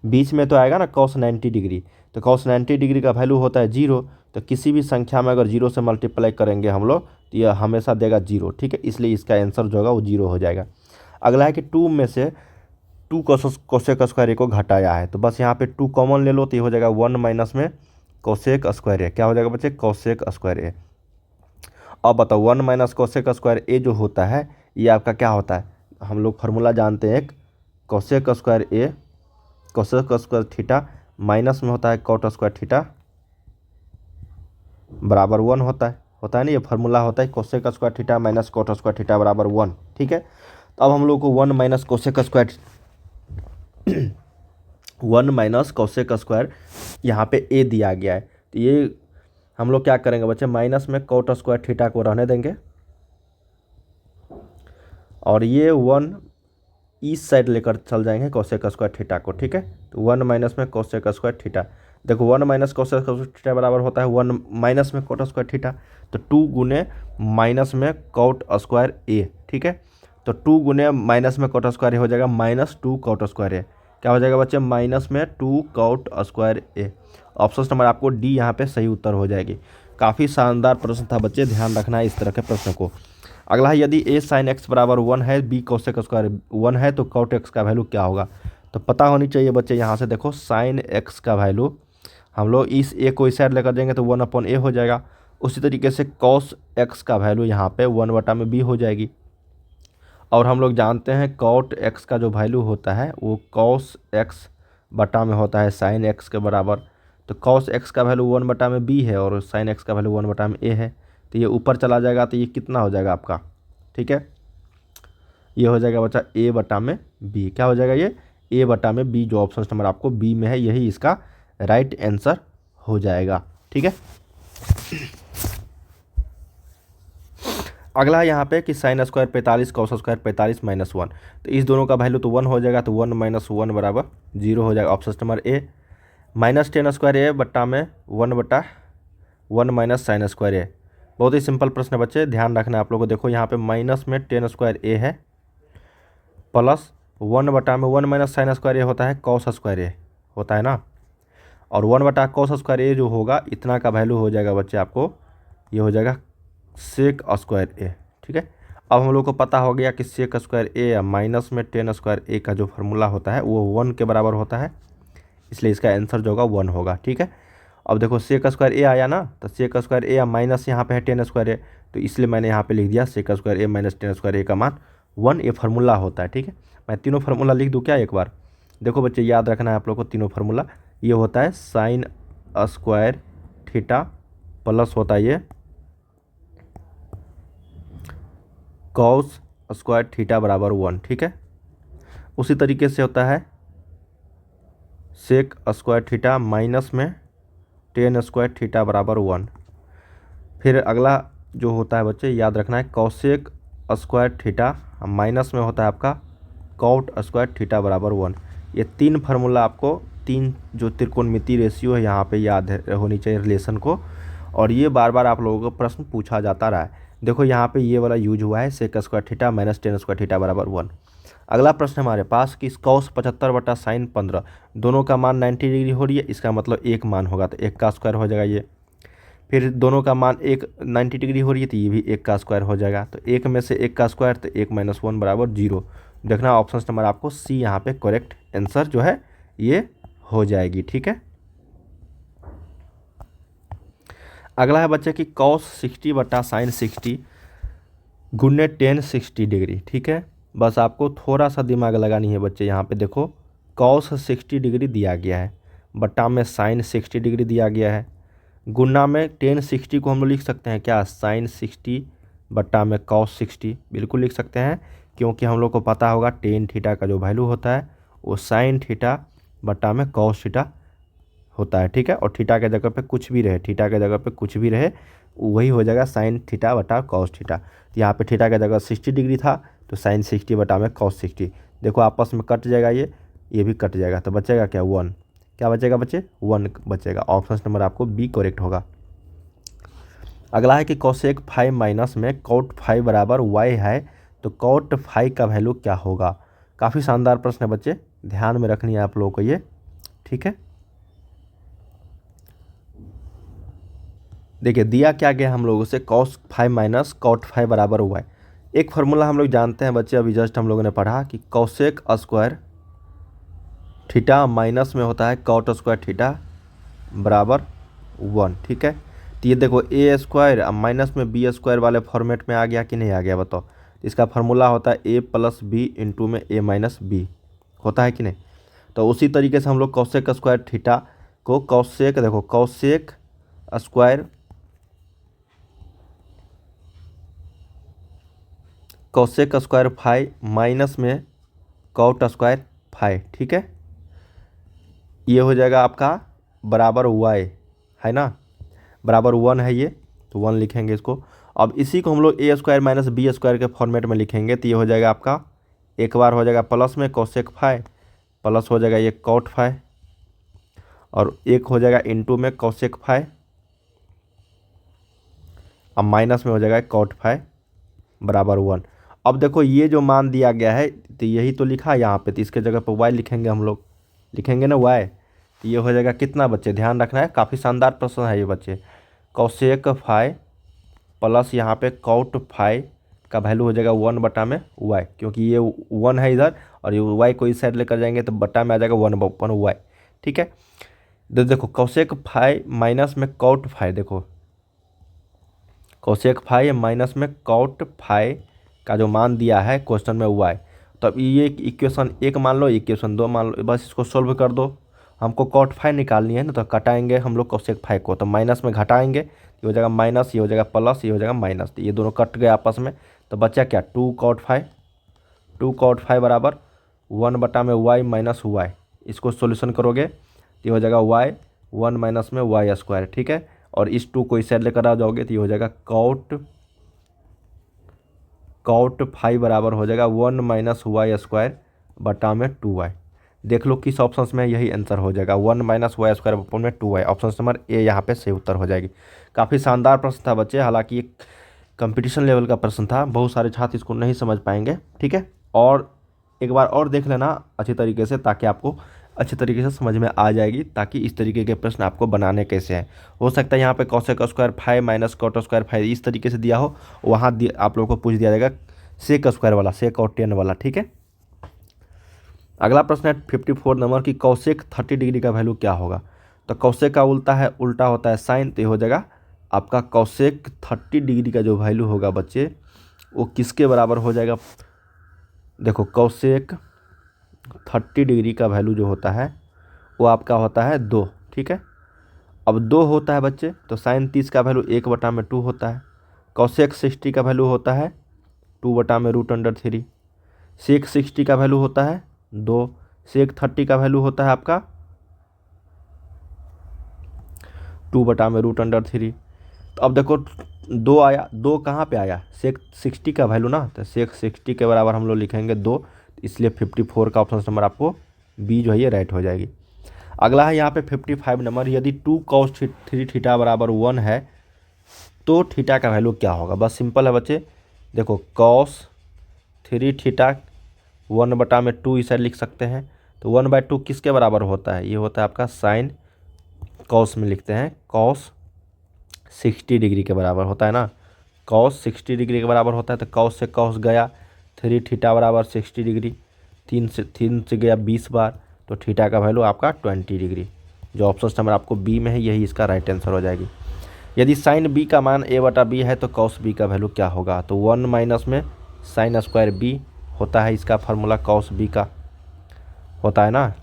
बीच में तो आएगा ना cos 90 डिग्री, तो cos 90 डिग्री का वैल्यू होता है 0, तो किसी भी संख्या में अगर 0 से मल्टीप्लाई करेंगे हम लोग तो यह हमेशा देगा 0। ठीक है, इसलिए इसका आंसर जो होगा वो 0 हो जाएगा। अगला है कि 2 टू कोसेक स्क्वायर ए को घटाया है, तो बस यहाँ पे टू कॉमन ले लो तो ये हो जाएगा 1 माइनस में कोसेक स्क्वायर ए। क्या हो जाएगा बच्चे? कोसेक स्क्वायर ए। अब बताओ 1 माइनस कोसेक स्क्वायर ए जो होता है ये आपका क्या होता है? हम लोग फार्मूला जानते हैं, एक कोसेक स्क्वायर ए कोसेक स्क्वायर थीटा माइनस में होता है कॉट स्क्वायर थीटा बराबर 1 होता है ना, ये फार्मूला होता है cosec square theta minus cot square theta बराबर 1। ठीक है, तो अब हम लोग को 1 minus cosec square 1 minus cosec square यहाँ पे ए दिया गया है, तो ये हम लोग क्या करेंगे बच्चे? माइनस में कॉट स्क्वायर थीटा को रहने देंगे और ये 1 इस साइड लेकर चल जाएंगे कोसेक स्क्वायर थीटा को। ठीक है, तो 1 माइनस में कोसेक स्क्वायर थीटा, देखो 1 माइनस कोसेक स्क्वायर थीटा बराबर होता है 1 माइनस में कॉट स्क्वायर थीटा, तो 2 गुने माइनस में कॉट स्क्वायर ए। ठीक है, तो 2 गुने माइनस में कॉट स्क्वायर ए हो जाएगा -2 कॉट स्क्वायर ए। क्या हो जाएगा बच्चे? माइनस में 2 कॉट स्क्वायर ए। ऑप्शन नंबर आपको डी यहाँ पे सही उत्तर हो जाएगी। काफ़ी शानदार प्रश्न था बच्चे, ध्यान रखना है इस तरह के प्रश्न को। अगला है, यदि ए साइन एक्स बराबर 1 है, बी कोसेक स्क्वायर 1 है, तो कॉट एक्स का वैल्यू क्या होगा? तो पता होनी चाहिए बच्चे। यहाँ से देखो साइन एक्स का वैल्यू हम लोग इस ए को इस साइड लेकर जाएंगे तो 1/a हो जाएगा। उसी तरीके से कॉस एक्स का वैल्यू यहाँ पे 1/b हो जाएगी। और हम लोग जानते हैं कॉट एक्स का जो वैल्यू होता है वो कॉस एक्स बटा में होता है साइन एक्स के बराबर। तो कॉस एक्स का वैल्यू 1/b है और साइन एक्स का वैल्यू 1/a है, तो ये ऊपर चला जाएगा तो ये कितना हो जाएगा आपका? ठीक है, ये हो जाएगा बच्चा a/b। क्या हो जाएगा? ये a/b, जो ऑप्शन नंबर आपको बी में है यही इसका राइट आंसर हो जाएगा। ठीक है, अगला है यहाँ पे कि साइन स्क्वायर 45 कॉस स्क्वायर 45 -1, तो इस दोनों का वैल्यू तो 1 हो जाएगा, तो 1 - 1 बराबर 0 हो जाएगा। Option number A. -10 स्क्वायर ए बट्टा में 1/1 माइनस साइन स्क्वायर ए। बहुत ही सिंपल प्रश्न है बच्चे, ध्यान रखना है आप लोगों को। देखो यहाँ पे माइनस में 10 स्क्वायर ए है प्लस 1/1 माइनस साइन स्क्वायर ए होता है कॉस स्क्वायर ए होता है ना, और 1 कॉस स्क्वायर ए जो होगा इतना का वैल्यू हो जाएगा बच्चे आपको, ये हो जाएगा सेक स्क्वायर ए। ठीक है, अब हम लोग को पता हो गया कि सेक स्क्वायर ए या माइनस में 10 स्क्वायर ए का जो फार्मूला होता है वो 1 के बराबर होता है, इसलिए इसका आंसर जो होगा 1 होगा। ठीक है, अब देखो सेक स्क्वायर ए आया ना, तो सेक स्क्वायर ए या माइनस यहाँ पे है 10 स्क्वायर ए, तो इसलिए मैंने यहाँ पे लिख दिया सेक स्क्वायर ए माइनस 10 स्क्वायर ए का मान 1, ये फार्मूला होता है। ठीक है, मैं तीनों फार्मूला लिख दूँ क्या एक बार? देखो बच्चे याद रखना है आप लोग को तीनों फार्मूला। ये होता है साइन स्क्वायर थीटा प्लस होता है ये कॉस स्क्वायर थीटा बराबर 1। ठीक है, उसी तरीके से होता है सेक स्क्वायर थीटा माइनस में 10 स्क्वायर थीटा बराबर 1। फिर अगला जो होता है बच्चे याद रखना है कॉसेक स्क्वायर थीटा माइनस में होता है आपका कॉट स्क्वायर थीटा बराबर 1। ये 3 फार्मूला आपको, 3 जो त्रिकोणमितीय रेशियो है यहाँ पे याद होनी चाहिए रिलेशन को, और ये बार बार आप लोगों को प्रश्न पूछा जाता रहा है। देखो यहाँ पे ये वाला यूज हुआ है sec square theta minus 10 square theta बराबर 1। अगला प्रश्न हमारे पास कि कॉस 75/sin 15 दोनों का मान 90 डिग्री हो रही है, इसका मतलब एक मान होगा तो 1 का स्क्वायर हो जाएगा ये। फिर दोनों का मान 90 डिग्री हो रही है तो ये भी 1 का स्क्वायर हो जाएगा, तो 1 में से 1 का स्क्वायर तो 1 - 1 बराबर 0। देखना ऑप्शन नंबर आपको सी यहाँ पे करेक्ट आंसर जो है ये हो जाएगी। ठीक है, अगला है बच्चे कि कॉस 60/sin 60 गुने tan 60 डिग्री। ठीक है, बस आपको थोड़ा सा दिमाग लगानी है बच्चे। यहाँ पे देखो कॉस 60 डिग्री दिया गया है, बट्टा में साइन 60 डिग्री दिया गया है, गुना में tan 60 को हम लोग लिख सकते हैं क्या? साइन 60 बट्टा में कॉस 60 बिल्कुल लिख सकते हैं, क्योंकि हम लोग को पता होगा tan थीटा का जो वैल्यू होता है वो साइन थीटा बट्टा में कॉस थीटा होता है। ठीक है, और थीटा के जगह पे कुछ भी रहे, थीटा के जगह पे कुछ भी रहे वही हो जाएगा साइन थीटा बटा कॉस थीटा। तो यहाँ पे थीटा के जगह 60 डिग्री था तो साइन 60 बटा में कॉस 60। देखो आपस में कट जाएगा, ये भी कट जाएगा, तो बचेगा क्या? 1। क्या बचेगा बच्चे? 1 बचेगा। ऑप्शन नंबर आपको बी करेक्ट होगा। अगला है कि कोसेक 5 माइनस में कॉट 5 बराबर y है, तो कॉट 5 का वैल्यू क्या होगा? काफ़ी शानदार प्रश्न है बच्चे, ध्यान में रखनी है आप लोगों को ये। ठीक है, देखिए दिया क्या गया हम लोगों से, cos 5 माइनस cot 5 बराबर y। एक फार्मूला हम लोग जानते हैं बच्चे, अभी जस्ट हम लोगों ने पढ़ा कि कोसेक स्क्वायर थीटा माइनस में होता है कॉट स्क्वायर थीटा बराबर 1, ठीक है। तो ये देखो ए स्क्वायर अब माइनस में बी स्क्वायर वाले फॉर्मेट में आ गया कि नहीं आ गया बताओ। इसका फार्मूला होता है ए प्लस बी इंटू में ए माइनस बी, होता है कि नहीं। तो उसी तरीके से हम लोग कॉसेक स्क्वायर थीटा को कॉसेक, देखो कॉसेक स्क्वायर फाई माइनस में कॉट स्क्वायर फाई, ठीक है। ये हो जाएगा आपका बराबर वाई, है ना, बराबर 1 है ये, तो 1 लिखेंगे इसको। अब इसी को हम लोग ए स्क्वायर माइनस बी स्क्वायर के फॉर्मेट में लिखेंगे तो ये हो जाएगा आपका, एक बार हो जाएगा प्लस में कॉसेक फाई, प्लस हो जाएगा ये कॉट फाई, और एक हो जाएगा इंटू में कॉसेक फाई, अब माइनस में हो जाएगा कॉट फाई बराबर 1। अब देखो ये जो मान दिया गया है तो यही तो लिखा है यहाँ पे, तो इसके जगह पर वाई लिखेंगे, हम लोग लिखेंगे ना वाई। तो ये हो जाएगा कितना बच्चे, ध्यान रखना है, काफ़ी शानदार प्रश्न है ये बच्चे। कॉसेक फाई प्लस यहाँ पे कॉट फाई का वैल्यू हो जाएगा 1 बटा में वाई, क्योंकि ये 1 है इधर और ये वाई को इस साइड लेकर जाएंगे तो बटा में आ जाएगा 1 वाई, ठीक है। देखो कॉसेक फाई माइनस में कॉट फाई, देखो कॉसेक फाई माइनस में कॉट फाई का जो मान दिया है क्वेश्चन में वाई, तो अब ये इक्वेशन 1 मान लो, इक्वेशन 2 मान लो, बस इसको सोल्व कर दो। हमको कॉट फाई निकालनी है ना, तो कटाएंगे हम लोग कॉसेक फाई को, तो माइनस में घटाएंगे, ये हो जाएगा माइनस, ये हो जाएगा प्लस, ये हो जाएगा माइनस, तो ये दोनों कट गए आपस में, तो बचा क्या 2 कॉट फाई बराबर 1 बटा में वाई माइनस वाई। इसको सोल्यूशन करोगे तो ये हो जाएगा वाई 1 माइनस में वाई स्क्वायर, ठीक है। और इस 2 को इस साइड लेकर आ जाओगे तो ये हो जाएगा कॉट फाई बराबर हो जाएगा 1 माइनस वाई स्क्वायर बटा में 2 वाई। देख लो किस ऑप्शन में यही आंसर हो जाएगा, 1 माइनस वाई स्क्वायर अपन में 2 वाई, ऑप्शन नंबर ए यहाँ पे सही उत्तर हो जाएगी। काफ़ी शानदार प्रश्न था बच्चे, हालांकि एक कंपटीशन लेवल का प्रश्न था, बहुत सारे छात्र इसको नहीं समझ पाएंगे, ठीक है। और एक बार और देख लेना अच्छी तरीके से, ताकि आपको अच्छी तरीके से समझ में आ जाएगी, ताकि इस तरीके के प्रश्न आपको बनाने कैसे हैं। हो सकता है यहाँ पे cosec square phi minus cot square phi इस तरीके से दिया हो, वहाँ आप लोगों को पूछ दिया जाएगा सेक स्क्वायर वाला, सेक और टेन वाला, ठीक है। अगला प्रश्न है 54 नंबर की, कॉसेक 30 डिग्री का वैल्यू क्या होगा। तो कॉसेक का उल्टा होता है साइन, तो ये हो जाएगा आपका कॉसेक 30 डिग्री का जो वैल्यू होगा बच्चे वो किसके बराबर हो जाएगा। देखो कॉसेक 30 डिग्री का वैल्यू जो होता है वो आपका होता है 2, ठीक है। अब 2 होता है बच्चे तो साइन 30 का वैल्यू 1 बटा में 2 होता है। कॉसेक 60 का वैल्यू होता है 2 बटा में √3। सेक 60 का वैल्यू होता है 2। सेक 30 का वैल्यू होता है आपका 2 बटा में √3। तो अब देखो 2 आया, 2 कहाँ पे आया, सेक 60 का वैल्यू ना, तो सेक 60 के बराबर हम लोग लिखेंगे 2, इसलिए 54 का ऑप्शन नंबर आपको बी जो है ये राइट हो जाएगी। अगला है यहाँ पे 55 नंबर, यदि 2 cos 3 थीटा बराबर 1 है तो थीटा का वैल्यू क्या होगा। बस सिंपल है बच्चे, देखो cos 3 थीटा 1 बटा में 2 इसे लिख सकते हैं, तो 1/2 किसके बराबर होता है, ये होता है आपका साइन कॉस में लिखते हैं, cos 60 डिग्री के बराबर होता है ना, cos 60 डिग्री के बराबर होता है, तो cos से cos गया, 3 थीटा बराबर 60 डिग्री, 3 से गया 20 बार, तो थीटा का वैल्यू आपका 20 डिग्री। जो ऑप्शन नंबर आपको बी में है यही इसका राइट आंसर हो जाएगी। यदि साइन बी का मान a बटा बी है तो cos बी का वैल्यू क्या होगा, तो 1 माइनस में साइन स्क्वायर बी होता है, इसका फार्मूला cos बी का होता है ना,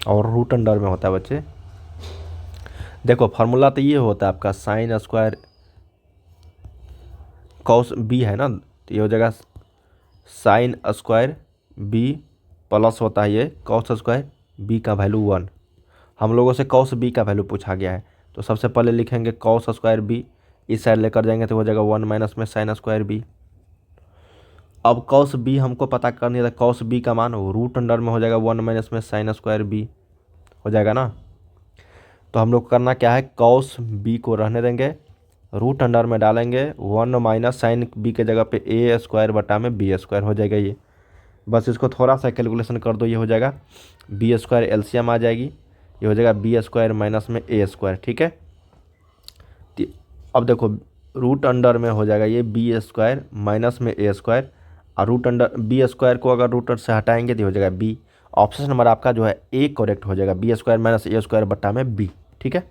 और √अंडर में होता है बच्चे। देखो फार्मूला तो ये होता है आपका साइन स्क्वायर cos बी है ना, तो ये हो जाएगा साइन स्क्वायर बी प्लस होता है ये cos स्क्वायर बी का वैल्यू 1। हम लोगों से cos बी का वैल्यू पूछा गया है, तो सबसे पहले लिखेंगे cos स्क्वायर बी, इस साइड लेकर जाएंगे तो हो जाएगा 1 माइनस में साइन स्क्वायर बी। अब cos बी हमको पता करनी है, तो cos बी का मान √अंडर में हो जाएगा 1 माइनस में साइन स्क्वायर बी हो जाएगा ना। तो हम लोग करना क्या है, cos बी को रहने देंगे, √अंडर में डालेंगे 1 माइनस साइन बी के जगह पे a स्क्वायर बटा में बी स्क्वायर हो जाएगा ये। बस इसको थोड़ा सा कैलकुलेशन कर दो, ये हो जाएगा बी स्क्वायर एलसीएम आ जाएगी, ये हो जाएगा बी स्क्वायर माइनस में a स्क्वायर, ठीक है। अब देखो √अंडर में हो जाएगा ये बी स्क्वायर माइनस में a स्क्वायर, और √अंडर बी स्क्वायर को अगर √अंडर से हटाएंगे तो हो जाएगा बी, ऑप्शन नंबर आपका जो है ए करेक्ट हो जाएगा, बी स्क्वायर माइनस ए स्क्वायर बट्टा में बी। ठीक है,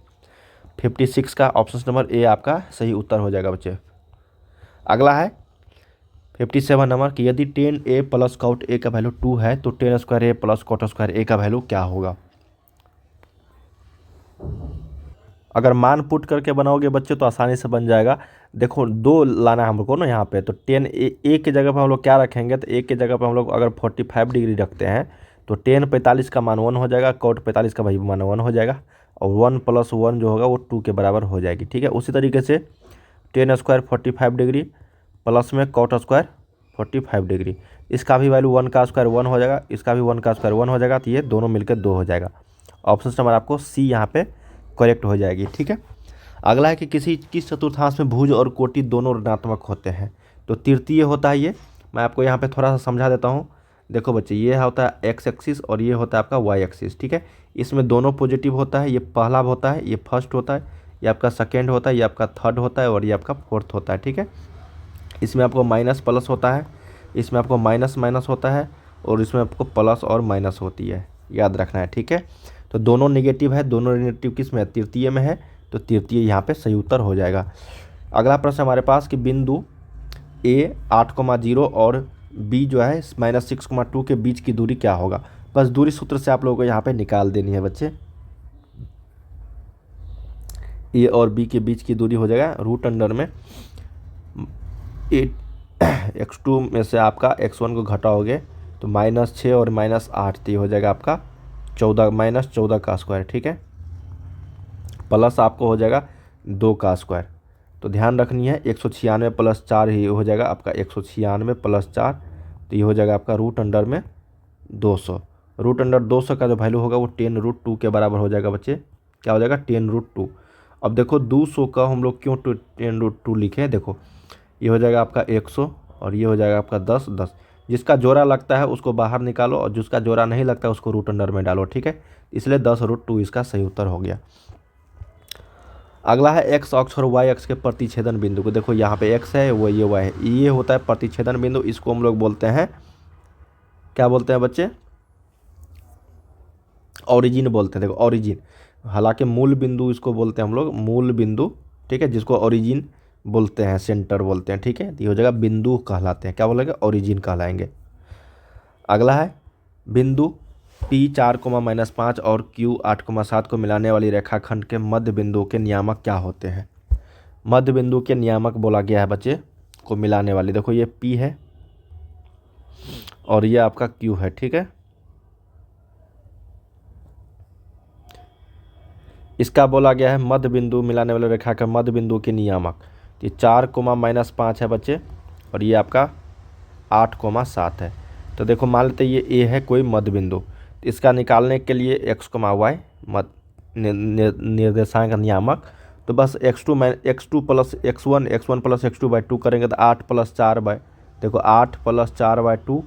56 का ऑप्शन नंबर ए आपका सही उत्तर हो जाएगा बच्चे। अगला है 57 नंबर कि यदि 10a प्लस कॉट ए का वैल्यू 2 है तो 10 स्क्वायर ए प्लस कॉट स्क्वायर ए का वैल्यू क्या होगा। अगर मान पुट करके बनाओगे बच्चे तो आसानी से बन जाएगा। देखो दो लाना है हमको ना यहाँ पे, तो 10 ए की जगह पर हम लोग क्या रखेंगे, तो ए की जगह पर हम लोग अगर 45 डिग्री रखते हैं तो 10 45 का मान 1 हो जाएगा, कॉट 45 का वही मान 1 हो जाएगा, और 1 + 1 जो होगा वो 2 के बराबर हो जाएगी। ठीक है, उसी तरीके से 10 स्क्वायर 45 डिग्री प्लस में कॉट स्क्वायर 45 डिग्री, इसका भी वैल्यू 1 का स्क्वायर 1 हो जाएगा, इसका भी 1 का स्क्वायर 1 हो जाएगा, तो ये दोनों मिलकर 2 हो जाएगा। ऑप्शन नंबर आपको सी यहाँ पे करेक्ट हो जाएगी। ठीक है, अगला है कि किस चतुर्थांश में भुज और कोटि दोनों ऋणात्मक होते हैं, तो तृतीय होता है ये। मैं आपको यहाँ पे थोड़ा सा समझा देता हूँ। देखो बच्चे, ये होता है एक्स एक्सिस और ये होता है आपका वाई एक्सिस। ठीक है, इसमें दोनों पॉजिटिव होता है, ये पहला होता है, ये फर्स्ट होता है, ये आपका सेकेंड होता है, ये आपका थर्ड होता है और ये आपका फोर्थ होता है। ठीक है, इसमें आपको माइनस प्लस होता है, इसमें आपको माइनस माइनस होता है और इसमें आपको प्लस और माइनस होती है, याद रखना है। ठीक है, तो दोनों नेगेटिव है, दोनों नेगेटिव किस में, तृतीय में है, तो तृतीय यहाँ पे सही उत्तर हो जाएगा। अगला प्रश्न हमारे पास कि बिंदु ए 8,0 और बी जो है -6,2 के बीच की दूरी क्या होगा। बस दूरी सूत्र से आप लोगों को यहाँ पे निकाल देनी है बच्चे। ए और बी के बीच की दूरी हो जाएगा रूट अंडर में x2 में से आपका x1 को घटाओगे तो -6 और -8, तो ये हो जाएगा आपका 14 -14 का स्क्वायर। ठीक है, प्लस आपको हो जाएगा 2 का स्क्वायर, तो ध्यान रखनी है 196 + 4 ही हो जाएगा आपका 196 + 4, तो ये हो जाएगा आपका रूट अंडर में 200। रूट अंडर 200 का जो वैल्यू होगा वो 10√2 के बराबर हो जाएगा बच्चे। क्या हो जाएगा, 10√2। अब देखो 200 का हम लोग क्यों 10√2 लिखे, देखो ये हो जाएगा आपका 100 और ये हो जाएगा आपका 10 10, जिसका जोड़ा लगता है उसको बाहर निकालो और जिसका जोड़ा नहीं लगता है उसको रूट अंडर में डालो। ठीक है, इसलिए 10√2 इसका सही उत्तर हो गया। अगला है एक्स अक्ष और वाई अक्ष के प्रतिच्छेदन बिंदु को, देखो यहाँ पे एक्स है, वो ये वाई है, ये होता है प्रतिच्छेदन बिंदु। इसको हम लोग बोलते हैं, क्या बोलते हैं बच्चे, ओरिजिन बोलते हैं। देखो ओरिजिन, हालांकि मूल बिंदु इसको बोलते हैं हम लोग, मूल बिंदु। ठीक है, जिसको ओरिजिन बोलते हैं, सेंटर बोलते हैं। ठीक है, ये हो जाएगा बिंदु कहलाते हैं, क्या बोलेंगे, ओरिजिन कहलाएंगे। अगला है बिंदु P 4,-5 और Q 8,7 को मिलाने वाली रेखाखंड के मध्य बिंदु के नियामक क्या होते हैं। मध्य बिंदु के नियामक बोला गया है बच्चे को मिलाने वाली, देखो ये P है और ये आपका Q है। ठीक है, इसका बोला गया है मध्य बिंदु मिलाने वाले रेखाखंड मध्य बिंदु के नियामक। ये 4,-5 है बच्चे और ये आपका 8,7 है। तो देखो मान लेते ये ए है कोई मध्य बिंदु, इसका निकालने के लिए x, y निर्देशांक नियामक, तो बस x2 + x1 + x2/2 करेंगे तो 8 + 4 देखो 8 + 4/2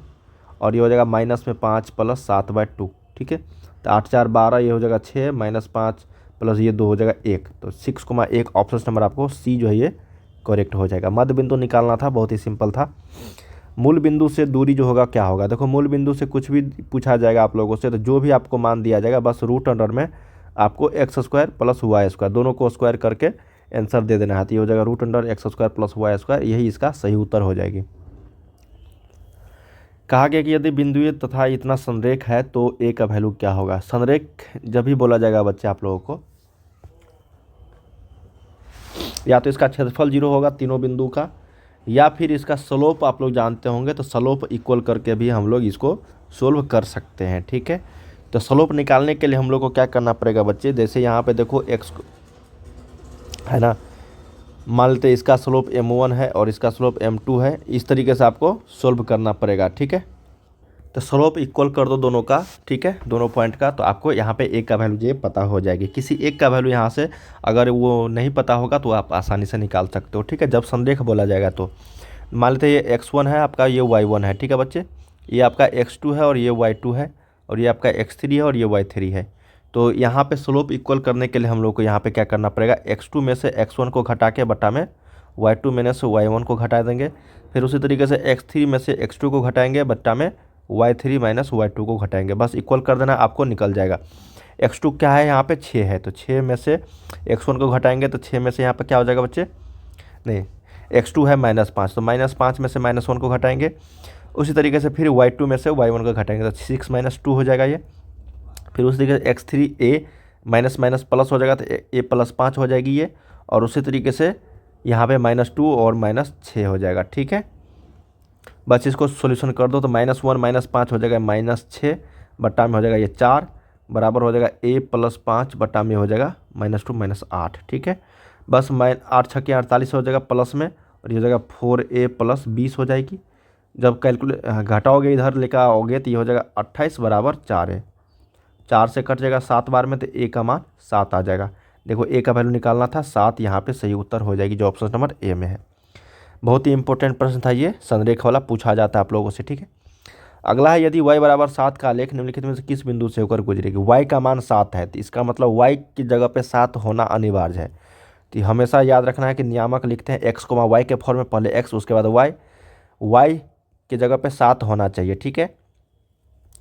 और ये हो जाएगा -5 + 7/2। ठीक है, तो 8 4 12, ये हो जाएगा 6 -5 प्लस ये 2 हो जाएगा 1, तो 6,1 ऑप्शन नंबर आपको सी जो है ये करेक्ट हो जाएगा। मध्य बिंदु निकालना था, बहुत ही सिंपल था। मूल बिंदु से दूरी जो होगा क्या होगा, देखो मूल बिंदु से कुछ भी पूछा जाएगा आप लोगों से, तो जो भी आपको मान दिया जाएगा बस रूट अंडर में आपको x² + y² दोनों को स्क्वायर करके आंसर दे देना है, तो ये हो जाएगा रूट अंडर x² + y², यही इसका सही उत्तर हो जाएगी। कहा गया कि यदि बिंदु तथा इतना संरेख है तो ए का वैल्यू क्या होगा। संरेख जब भी बोला जाएगा बच्चे आप लोगों को, या तो इसका क्षेत्रफल 0 होगा तीनों बिंदु का, या फिर इसका स्लोप आप लोग जानते होंगे, तो स्लोप इक्वल करके भी हम लोग इसको सोल्व कर सकते हैं। ठीक है, तो स्लोप निकालने के लिए हम लोग को क्या करना पड़ेगा बच्चे, जैसे यहाँ पे देखो x है ना, मान लेते हैं इसका स्लोप m1 है और इसका स्लोप m2 है, इस तरीके से आपको सोल्व करना पड़ेगा। ठीक है, तो स्लोप इक्वल कर दो दोनों का। ठीक है, दोनों पॉइंट का, तो आपको यहाँ पे एक का वैल्यू ये पता हो जाएगी। किसी एक का वैल्यू यहाँ से अगर वो नहीं पता होगा तो आप आसानी से निकाल सकते हो। ठीक है, जब संरेख बोला जाएगा तो मान लेते हैं ये x1 है आपका, ये y1 है। ठीक है बच्चे, ये आपका x2 है और ये y2 है और ये आपका x3 है और ये y3 है। तो यहाँ पे स्लोप इक्वल करने के लिए हम लोग को यहाँ पे क्या करना पड़ेगा, x2 में से x1 को घटा के बटा में y2 में से y1 को घटा देंगे, फिर उसी तरीके से x3 में से x2 को घटाएंगे बट्टा में y3 माइनस y2 को घटाएंगे, बस इक्वल कर देना, आपको निकल जाएगा। x2 क्या है यहाँ पे 6 है, तो 6 में से x1 को घटाएंगे तो 6 में से यहाँ पे क्या हो जाएगा बच्चे, नहीं x2 है -5, तो -5 में से -1 को घटाएंगे। उसी तरीके से फिर y2 में से y1 को घटाएंगे तो 6 - 2 हो जाएगा ये। फिर उसी तरीके से x3 a minus minus plus हो जाएगा तो a + 5 हो जाएगी ये। और उसी तरीके से यहाँ पे -2 और -6 हो जाएगा, ठीक है। बस इसको सॉल्यूशन कर दो तो -1 - 5 हो जाएगा -6 बट्टा में हो जाएगा ये 4 बराबर हो जाएगा a + 5 बट्टा में हो जाएगा -2 - 8, ठीक है। बस 8 × 6 = 48 हो जाएगा प्लस में, और ये हो जाएगा 4a + 20 हो जाएगी। जब कैलकुलेट घटाओगे इधर लेकर आओगे तो ये हो जाएगा 28 बराबर 4 है। 4 से कट जाएगा 7 बार में तो a का मान 7 आ जाएगा। देखो a का वैल्यू निकालना था 7, यहाँ पे सही उत्तर हो जाएगी जो ऑप्शन नंबर ए में है। बहुत ही इंपॉर्टेंट प्रश्न था ये, संरेख वाला पूछा जाता है आप लोगों से, ठीक है। अगला है, यदि y बराबर 7 का आलेख निम्नलिखित में से किस बिंदु से होकर गुजरेगी। y का मान 7 है तो इसका मतलब y की जगह पे 7 होना अनिवार्य है। तो हमेशा याद रखना है कि नियामक लिखते हैं x, y के फॉर्म में, पहले x उसके बाद y की जगह पे 7 होना चाहिए, ठीक है।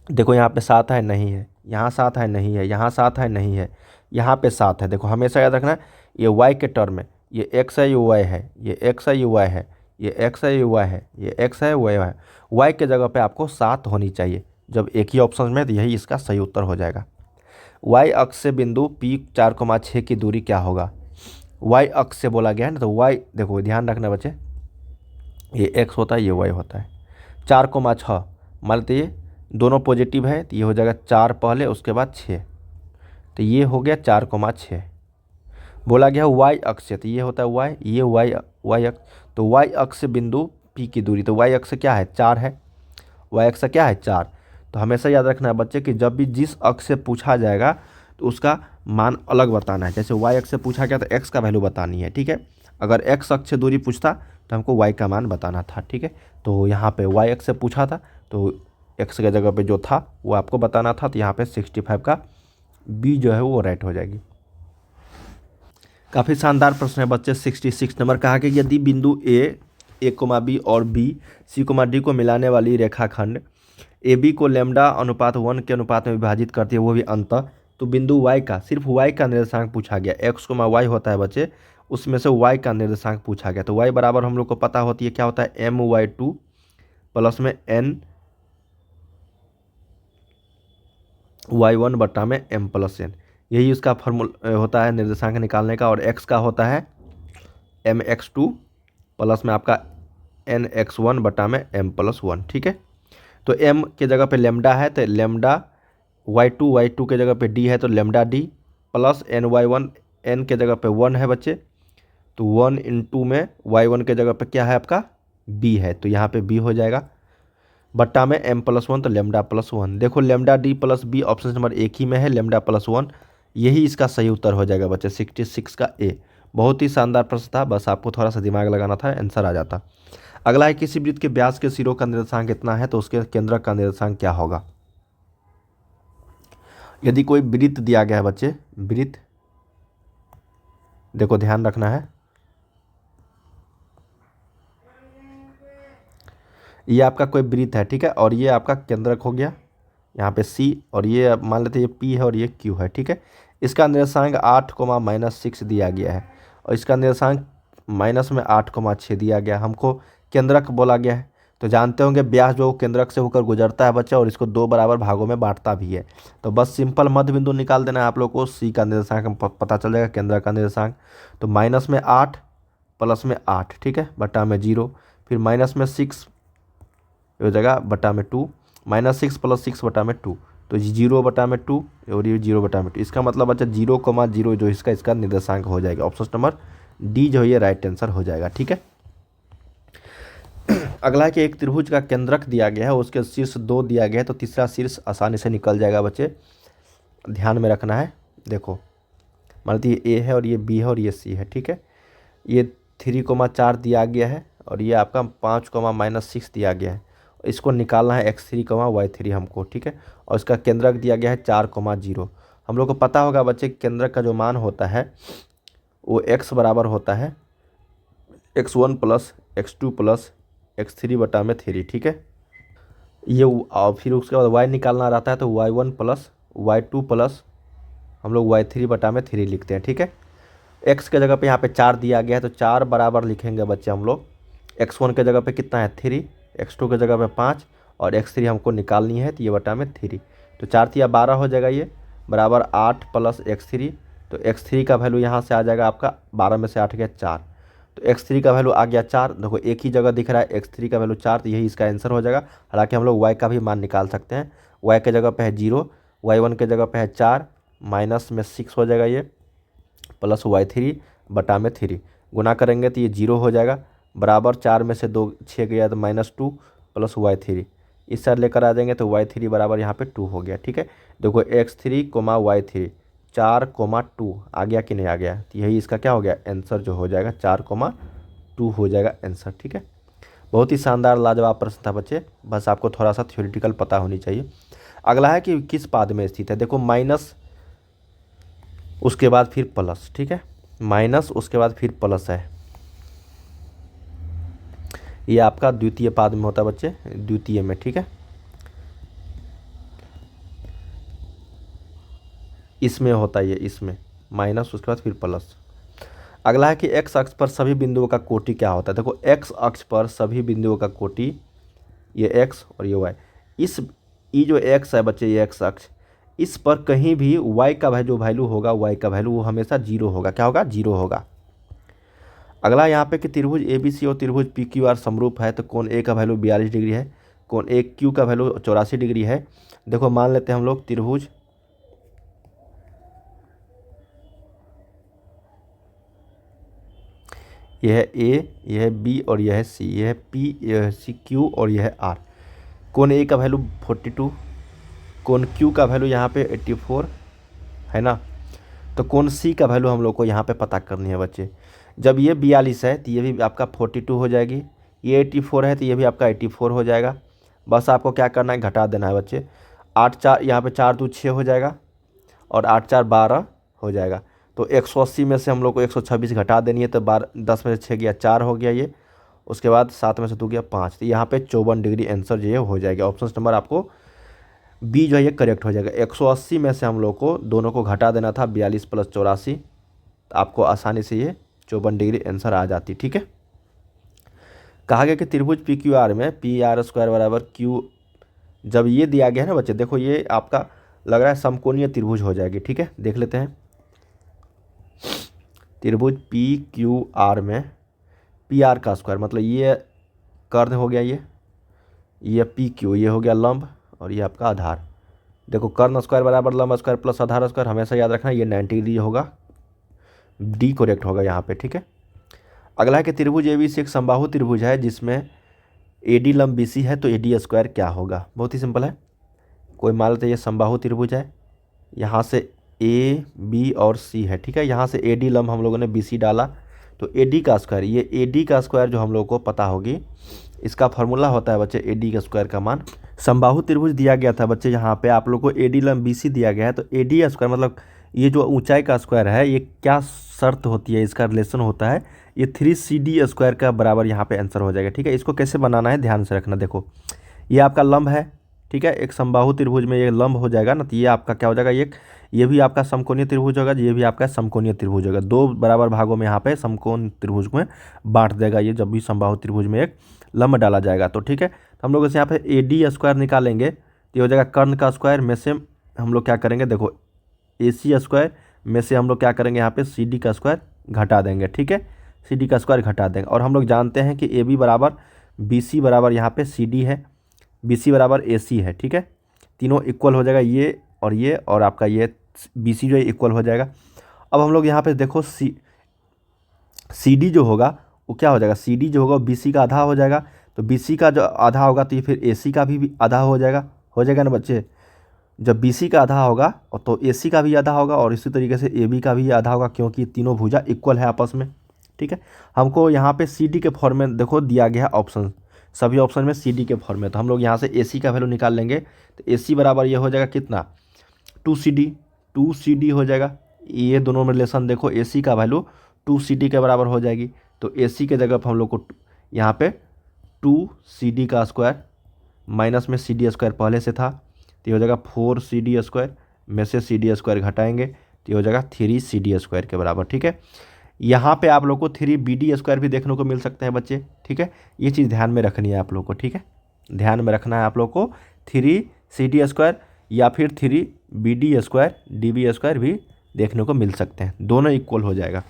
देखो यहाँ पे 7 है नहीं है, यहाँ 7 है नहीं है, यहाँ 7 है नहीं है, यहाँ पे 7 है। देखो हमेशा याद रखना है ये y के टर्म में, ये x है ये y है, ये x है ये y है, ये x है ये y है, ये x है y है। y के जगह पे आपको 7 होनी चाहिए जब एक ही ऑप्शन में, तो यही इसका सही उत्तर हो जाएगा। y अक्ष से बिंदु P 4,6 की दूरी क्या होगा। y अक्ष से बोला गया है ना, तो y देखो ध्यान रखना बच्चे, ये x होता है ये y होता है। 4,6 मान लेते ये दोनों पॉजिटिव है तो ये हो जाएगा 4 पहले उसके बाद 6, तो ये हो गया 4,6। बोला गया y अक्ष से, तो ये होता है y, ये y अक्ष, तो y अक्ष से बिंदु P की दूरी, तो y अक्ष क्या है 4 है, y अक्ष क्या है 4। तो हमेशा याद रखना है बच्चे कि जब भी जिस अक्ष से पूछा जाएगा तो उसका मान अलग बताना है। जैसे y अक्ष से पूछा गया तो x का वैल्यू बतानी है, ठीक है। अगर x अक्ष से दूरी पूछता तो हमको y का मान बताना था, ठीक है। तो यहाँ पे y अक्ष से पूछा था तो x के जगह पे जो था वो आपको बताना था, तो यहाँ पे 65 का b जो है वो राइट हो जाएगी। काफ़ी शानदार प्रश्न है बच्चे। 66 नंबर कहा कि यदि बिंदु a, b और b, c, d को मिलाने वाली रेखाखंड AB को लैम्डा अनुपात 1 के अनुपात में विभाजित करती है, वो भी अंतः, तो बिंदु y का, सिर्फ y का निर्देशांक पूछा गया। x, y होता है बच्चे, उसमें से y का निर्देशांक पूछा गया। तो y बराबर हम लोग को पता होती है क्या होता है, my2 प्लस में ny1 बट्टा में m + n, यही उसका फॉर्मूला होता है निर्देशांक निकालने का। और x का होता है mx2 प्लस में आपका nx1 बट्टा में m + 1, ठीक है। तो m के जगह पे लैम्डा है तो लैम्डा, y2 के जगह पे d है तो lambda d, plus ny1, n के जगह पे 1 है बच्चे, तो 1 × में y1 के जगह पे क्या है आपका b है, तो यहाँ पे b हो जाएगा बट्टा में m + 1, तो लैम्डा + 1। देखो lambda d + b option number एक ही में है, लैम्डा + 1, यही इसका सही उत्तर हो जाएगा बच्चे 66 का ए। बहुत ही शानदार प्रश्न था, बस आपको थोड़ा सा दिमाग लगाना था, आंसर आ जाता। अगला है, किसी वृत्त के व्यास के सिरों का निर्देशांक कितना है तो उसके केंद्रक का निर्देशांक क्या होगा। यदि कोई वृत्त दिया गया है बच्चे, वृत्त देखो ध्यान रखना है, ये आपका कोई वृत्त है, ठीक है, और ये आपका केंद्रक हो गया यहाँ पे C, और ये मान लेते हैं ये P है और ये Q है, ठीक है। इसका निर्देशांक 8,-6 दिया गया है और इसका निर्देशांक -8,6 दिया गया। हमको केंद्रक बोला गया है, तो जानते होंगे व्यास जो केंद्रक से होकर गुजरता है बच्चा, और इसको 2 बराबर भागों में बांटता भी है। तो बस सिंपल मध्य बिंदु निकाल देना है आप लोग को, C का निर्देशांक पता चल जाएगा, केंद्रक का निर्देशांक। तो -8 प्लस में 8, ठीक है, बटा में 0, फिर -6 हो जाएगा बटा में 2, -6 + 6 बटा में 2, तो 0 बटा में 2 और ये 0 बटा में 2। इसका मतलब बच्चा 0,0 जो इसका निर्देशांक हो जाएगा। ऑप्शन नंबर डी जो है ये राइट आंसर हो जाएगा, ठीक है। अगला है कि एक त्रिभुज का केंद्रक दिया गया है, उसके शीर्ष 2 दिया गया है, तो तीसरा शीर्ष आसानी से निकल जाएगा बच्चे, ध्यान में रखना है। देखो मान लीजिए ये ए है और ये बी है और ये सी है, ठीक है। ये 3,4 दिया गया है और ये आपका 5,-6 दिया गया है। इसको निकालना है x3, y3 हमको, ठीक है। और इसका केंद्रक दिया गया है 4,0। हम लोग को पता होगा बच्चे केंद्रक का जो मान होता है वो x बराबर होता है x1 + x2 + x3 बटा में 3, ठीक है। ये और फिर उसके बाद y निकालना रहता है तो y1 प्लस y2 प्लस हम लोग y3 बटा में 3 लिखते हैं, ठीक है। x के जगह पे यहाँ पे 4 दिया गया है तो 4 बराबर लिखेंगे बच्चे हम लोग। x1 के जगह पे कितना है 3, x2 के जगह पे 5 और x3 हमको निकालनी है तो ये बटा में 3। तो 4 तिया 12 हो जाएगा, ये बराबर 8 प्लस x3। तो x3 का वैल्यू यहाँ से आ जाएगा आपका 12 में से 8 गया 4, तो x3 का वैल्यू आ गया 4। देखो एक ही जगह दिख रहा है x3 का वैल्यू 4, तो यही इसका आंसर हो जाएगा। हालांकि हम लोग y का भी मान निकाल सकते हैं। y के जगह पे है 0, y1 के जगह पे है 4, माइनस में 6 हो जाएगा ये, प्लस y3 बटा में 3 गुना करेंगे तो ये 0 हो जाएगा, बराबर 4 में से 2 6 गया तो -2 प्लस y3 इस साइड लेकर आ जाएंगे तो y3 बराबर यहाँ पे 2 हो गया, ठीक है। देखो x3 कोमा y3 4,2 आ गया कि नहीं आ गया, तो यही इसका क्या हो गया आंसर जो हो जाएगा 4,2 हो जाएगा आंसर, ठीक है। बहुत ही शानदार लाजवाब प्रश्न था बच्चे, बस आपको थोड़ा सा थ्योरेटिकल पता होनी चाहिए। अगला है कि किस पाद में स्थित है, देखो माइनस उसके बाद फिर प्लस, ठीक है, माइनस उसके बाद फिर प्लस है, ये आपका द्वितीय पाद में होता है बच्चे, द्वितीय में, ठीक है। इसमें होता है ये, इसमें माइनस उसके बाद फिर प्लस। अगला है कि एक्स अक्ष पर सभी बिंदुओं का कोटि क्या होता है, देखो एक्स अक्ष पर सभी बिंदुओं का कोटि, ये एक्स और ये वाई, इस ये जो एक्स है बच्चे, ये एक्स अक्ष, इस पर कहीं भी वाई का जो वैल्यू होगा, वाई का वैल्यू वो हमेशा 0 होगा, क्या होगा 0 होगा। अगला यहाँ पे कि त्रिभुज ए बी सी और त्रिभुज पी क्यू आर समरूप है तो कोण ए का वैल्यू 42 डिग्री है, कोण ए क्यू का वैल्यू 84 डिग्री है। देखो मान लेते हैं हम लोग त्रिभुज यह है ए, यह है बी और यह है सी, यह है पी, यह है सी क्यू और यह है आर। कोण ए का वैल्यू 42, कोण क्यू का वैल्यू यहाँ पे 84 है ना, तो कोण सी का वैल्यू हम लोग को यहाँ पे पता करनी है बच्चे। जब ये 42 है तो ये भी आपका 42 हो जाएगी, ये 84 है तो ये भी आपका 84 हो जाएगा। बस आपको क्या करना है घटा देना है बच्चे, 8 4 यहाँ पे 4 2 6 हो जाएगा और 8 4 12 हो जाएगा। तो 180 में से हम लोग को 126 घटा देनी है तो 10 में से 6 गया 4 हो गया ये, उसके बाद 7 में से 2 गया 5, तो यहाँ पे 54 डिग्री आंसर जो ये हो जाएगा। ऑप्शन नंबर आपको बी जो है ये करेक्ट हो जाएगा। 180 में से हम लोग को दोनों को घटा देना था, 42 प्लस 84, तो आपको आसानी से ये 54 डिग्री आंसर आ जाती, ठीक है। कहा गया कि त्रिभुज पी क्यू आर में पी आर स्क्वायर बराबर क्यू, जब ये दिया गया है ना बच्चे, देखो ये आपका लग रहा है समकोणीय त्रिभुज हो जाएगी, ठीक है। देख लेते हैं त्रिभुज पी क्यू आर में पी आर का स्क्वायर मतलब ये कर्ण हो गया, ये पी क्यू, ये हो गया लंब और ये आपका आधार। देखो कर्ण स्क्वायर बराबर लंब स्क्वायर प्लस आधार स्क्वायर, हमेशा याद रखना ये 90 डिग्री होगा, डी करेक्ट होगा यहाँ पे, ठीक है। अगला है कि त्रिभुज ए बी सी एक समबाहु त्रिभुज है जिसमें ए डी लंब बी सी है तो ए डी स्क्वायर क्या होगा। बहुत ही सिंपल है, कोई मान लेते ये समबाहु त्रिभुज है, यहाँ से ए बी और सी है, ठीक है। यहाँ से ए डी लंब हम लोगों ने बी सी डाला तो ए डी का स्क्वायर, ये ए डी का स्क्वायर जो हम लोग को पता होगी, इसका फॉर्मूला होता है बच्चे ए डी का स्क्वायर का मान। समबाहु त्रिभुज दिया गया था बच्चे, यहाँ पे आप लोग को ए डी लंब बी सी दिया गया है तो ए डी स्क्वायर मतलब ये जो ऊंचाई का स्क्वायर है, ये क्या शर्त होती है, इसका रिलेशन होता है ये 3CD स्क्वायर का बराबर यहाँ पे आंसर हो जाएगा, ठीक है। इसको कैसे बनाना है ध्यान से रखना, देखो ये आपका लंब है, ठीक है, एक समबाहु त्रिभुज में ये लंब हो जाएगा ना, तो ये आपका क्या हो जाएगा, ये भी आपका समकोणीय त्रिभुज होगा, ये भी आपका समकोणीय त्रिभुज होगा, दो बराबर भागों में यहाँ पे समकोण त्रिभुज में बांट देगा ये, जब भी समबाहु त्रिभुज में एक लंब डाला जाएगा तो, ठीक है। तो हम लोग इसे यहाँ पे ए डी स्क्वायर निकालेंगे तो ये हो जाएगा कर्ण का स्क्वायर में से हम लोग क्या करेंगे, देखो ए सी स्क्वायर में से हम लोग क्या करेंगे यहाँ पे सी डी का स्क्वायर घटा देंगे, ठीक है, सी डी का स्क्वायर घटा देंगे। और हम लोग जानते हैं कि ए बी बराबर बी सी बराबर यहाँ पे सी डी है, बी सी बराबर ए सी है, ठीक है, तीनों इक्वल हो जाएगा, ये और आपका ये बी सी जो है इक्वल हो जाएगा। अब हम लोग यहाँ पे देखो सी डी जो होगा वो क्या हो जाएगा, सी डी जो होगा बी सी का आधा हो जाएगा, तो बी सी का जो आधा होगा तो ये फिर ए सी का भी आधा हो जाएगा ना बच्चे। जब बी सी का आधा होगा तो ए सी का भी आधा होगा और इसी तरीके से ए बी का भी आधा होगा, क्योंकि तीनों भुजा इक्वल है आपस में, ठीक है। हमको यहाँ पे सी डी के फॉर्म में देखो दिया गया है ऑप्शन, सभी ऑप्शन में सी डी के फॉर्म में, तो हम लोग यहाँ से ए सी का वैल्यू निकाल लेंगे तो ए सी बराबर ये हो जाएगा कितना 2CD हो जाएगा। ये दोनों में रिलेशन देखो, ए सी का वैल्यू 2CD के बराबर हो जाएगी, तो ए सी के जगह पर हम लोग को यहाँ पे 2CD का स्क्वायर माइनस में सी डी स्क्वायर पहले से था, तो ये हो जाएगा 4CD², में से CD² घटाएंगे तो ये हो जाएगा 3CD² के बराबर। ठीक है, यहाँ पे आप लोग को 3BD² भी देखने को मिल सकते हैं बच्चे। ठीक है, ये चीज़ ध्यान में रखनी है आप लोग को। ठीक है, ध्यान में रखना है आप लोग को, 3CD² या फिर 3BD² DB² भी देखने को मिल सकते हैं, दोनों इक्वल हो जाएगा।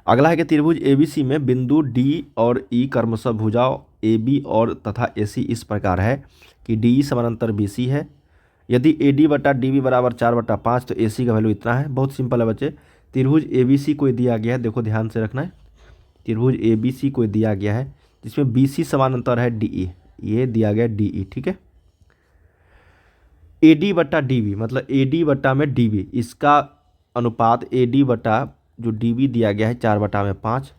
अगला है कि त्रिभुज ABC में बिंदु D और E क्रमशः भुजाओं AB और तथा AC इस प्रकार है कि DE समानांतर BC है। यदि AD बटा DB बराबर 4/5 तो AC का वैल्यू इतना है। बहुत सिंपल है बच्चे, त्रिभुज ABC कोई दिया गया है, देखो ध्यान से रखना है, त्रिभुज ABC कोई दिया गया है जिसमें BC समानांतर है DE, ये दिया गया DE। ठीक है, AD बटा DB मतलब AD बटा में DB, इसका अनुपात AD बटा जो DB दिया गया है 4/5,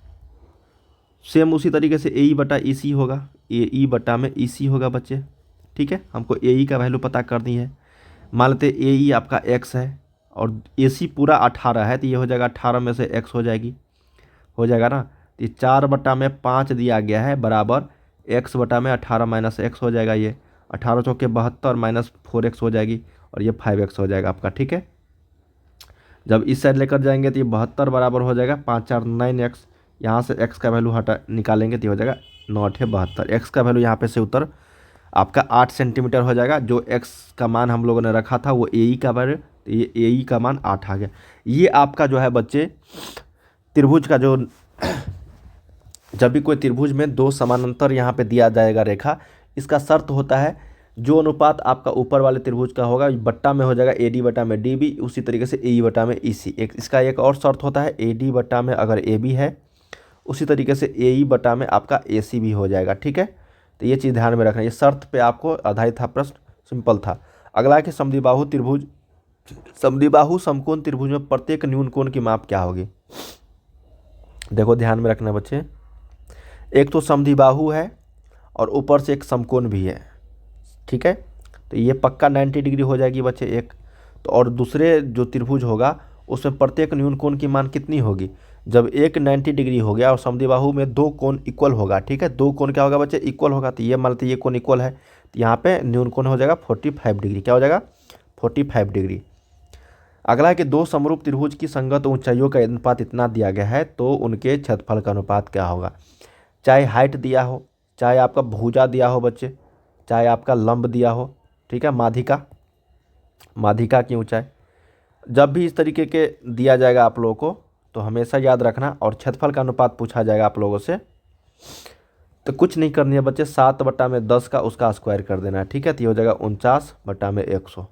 सेम उसी तरीके से AE बटा EC होगा, AE बटा में EC होगा बच्चे। ठीक है, हमको AE का वैल्यू पता करनी है। मान लेते AE आपका x है और AC पूरा 18 है, तो ये हो जाएगा 18 में से x हो जाएगी, हो जाएगा ना। तो ये 4/5 दिया गया है बराबर x बटा में 18 माइनस x हो जाएगा, ये 18 चौके 72 माइनस 4x हो जाएगी और ये 5x हो जाएगा आपका। ठीक है, जब इस साइड लेकर जाएंगे तो ये 72 बराबर हो जाएगा 5 4 9x, यहाँ से x का वैल्यू हटा निकालेंगे तो ये हो जाएगा 9 8 72। x का वैल्यू यहाँ पे से उत्तर आपका 8 सेंटीमीटर हो जाएगा। जो x का मान हम लोगों ने रखा था वो AE का वैल्यू, तो ये AE का मान 8 आ गया। ये आपका जो है बच्चे त्रिभुज का जो जब भी कोई त्रिभुज में दो समानांतर यहाँ पे दिया जाएगा रेखा, इसका शर्त होता है जो अनुपात आपका ऊपर वाले त्रिभुज का होगा बट्टा में हो जाएगा AD बटा में DB, उसी तरीके से AE बटा में EC। इसका एक और शर्त होता है AD बटा में अगर AB है, उसी तरीके से AE बटा में आपका AC भी हो जाएगा। ठीक है, तो ये चीज़ ध्यान में रखना, ये शर्त पे आपको आधारित था प्रश्न, सिंपल था। अगला है कि समद्विबाहु त्रिभुज, समद्विबाहु समकोण त्रिभुज में प्रत्येक न्यून कोण की माप क्या होगी। देखो ध्यान में रखना बच्चे, एक तो समद्विबाहु है और ऊपर से एक समकोण भी है। ठीक है, तो ये पक्का 90 डिग्री हो जाएगी बच्चे एक तो, और दूसरे जो त्रिभुज होगा उसमें प्रत्येक न्यून कोण की मान कितनी होगी। जब एक 90 डिग्री हो गया और समद्विबाहु में दो कोण इक्वल होगा, ठीक है, दो कोण क्या होगा बच्चे इक्वल होगा, तो ये मान लेते ये कोण इक्वल है, तो यहाँ पे न्यून कोण हो जाएगा 45 डिग्री। क्या हो जाएगा 45 डिग्री। अगला है कि दो समरूप त्रिभुज की संगत ऊंचाइयों का अनुपात इतना दिया गया है तो उनके क्षेत्रफल का अनुपात क्या होगा। चाहे हाइट दिया हो, चाहे आपका भुजा दिया हो बच्चे, चाहे आपका लंब दिया हो, ठीक है, माध्यिका की ऊंचाई, जब भी इस तरीके के दिया जाएगा आप लोगों को तो हमेशा याद रखना। और क्षेत्रफल का अनुपात पूछा जाएगा आप लोगों से तो कुछ नहीं करनी है बच्चे, 7/10 का उसका स्क्वायर कर देना है। ठीक है, तो ये हो जाएगा 49/100,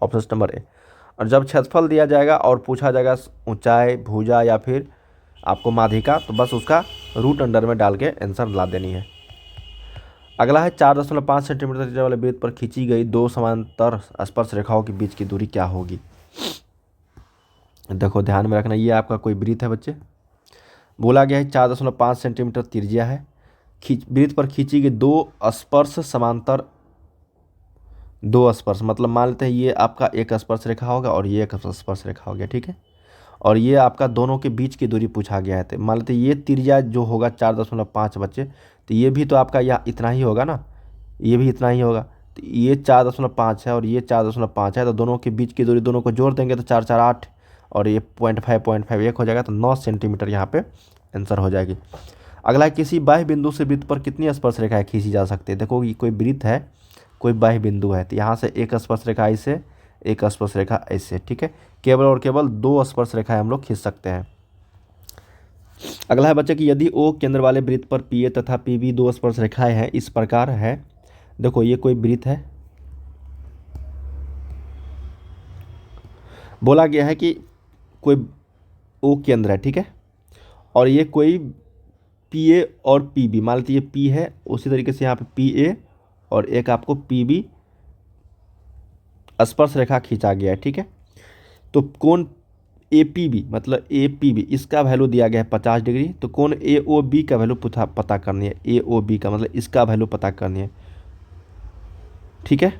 ऑप्शन नंबर ए। और जब क्षेत्रफल दिया जाएगा और पूछा जाएगा ऊंचाई, भुजा या फिर आपको माध्यिका, तो बस उसका रूट अंडर में डाल के आंसर ला देनी है। अगला है 4.5 सेंटीमीटर त्रिज्या वाले वृत्त पर खींची गई दो समांतर स्पर्श रेखाओं के बीच की दूरी क्या होगी। देखो ध्यान में रखना, ये आपका कोई वृत्त है बच्चे, बोला गया है 4.5 सेंटीमीटर त्रिज्या है, वृत्त पर खींची गई दो स्पर्श समांतर, दो स्पर्श मतलब मान लेते हैं ये आपका एक स्पर्श रेखा होगा और ये एक स्पर्श रेखा हो गया। ठीक है, और ये आपका दोनों के बीच की दूरी पूछा गया है, तो मान लेते ये त्रिज्या जो होगा 4.5 बच्चे, तो ये भी तो आपका यहाँ इतना ही होगा ना, ये भी इतना ही होगा, तो ये 4.5 है और ये 4.5 है, तो दोनों के बीच की दूरी दोनों को जोड़ देंगे तो 4 4 8 और ये 0.5 एक हो जाएगा, तो 9 सेंटीमीटर यहाँ पे आंसर हो जाएगी। अगला है किसी बाह्य बिंदु से वृत्त पर कितनी स्पर्श रेखाएं खींची जा सकती है। देखो ये कोई वृत्त है, कोई बाह्य बिंदु है, तो यहाँ से एक स्पर्श रेखा ऐसे, एक स्पर्श रेखा ऐसे। ठीक है, केवल और केवल दो स्पर्श रेखाएं हम लोग खींच सकते हैं। अगला है बच्चे कि यदि ओ केंद्र वाले वृत्त पर PA तथा PB दो स्पर्श रेखाएं हैं इस प्रकार है। देखो ये कोई वृत्त है, बोला गया है कि कोई O केंद्र है, ठीक है, और ये कोई PA और PB, मान लीजिए ये P है, उसी तरीके से यहाँ पे PA और एक आपको PB स्पर्श रेखा खींचा गया है। ठीक है, तो कोण APB मतलब APB इसका वैल्यू दिया गया है 50 डिग्री, तो कोण AOB का वैल्यू पता करनी है, AOB का मतलब इसका वैल्यू पता करनी है। ठीक है,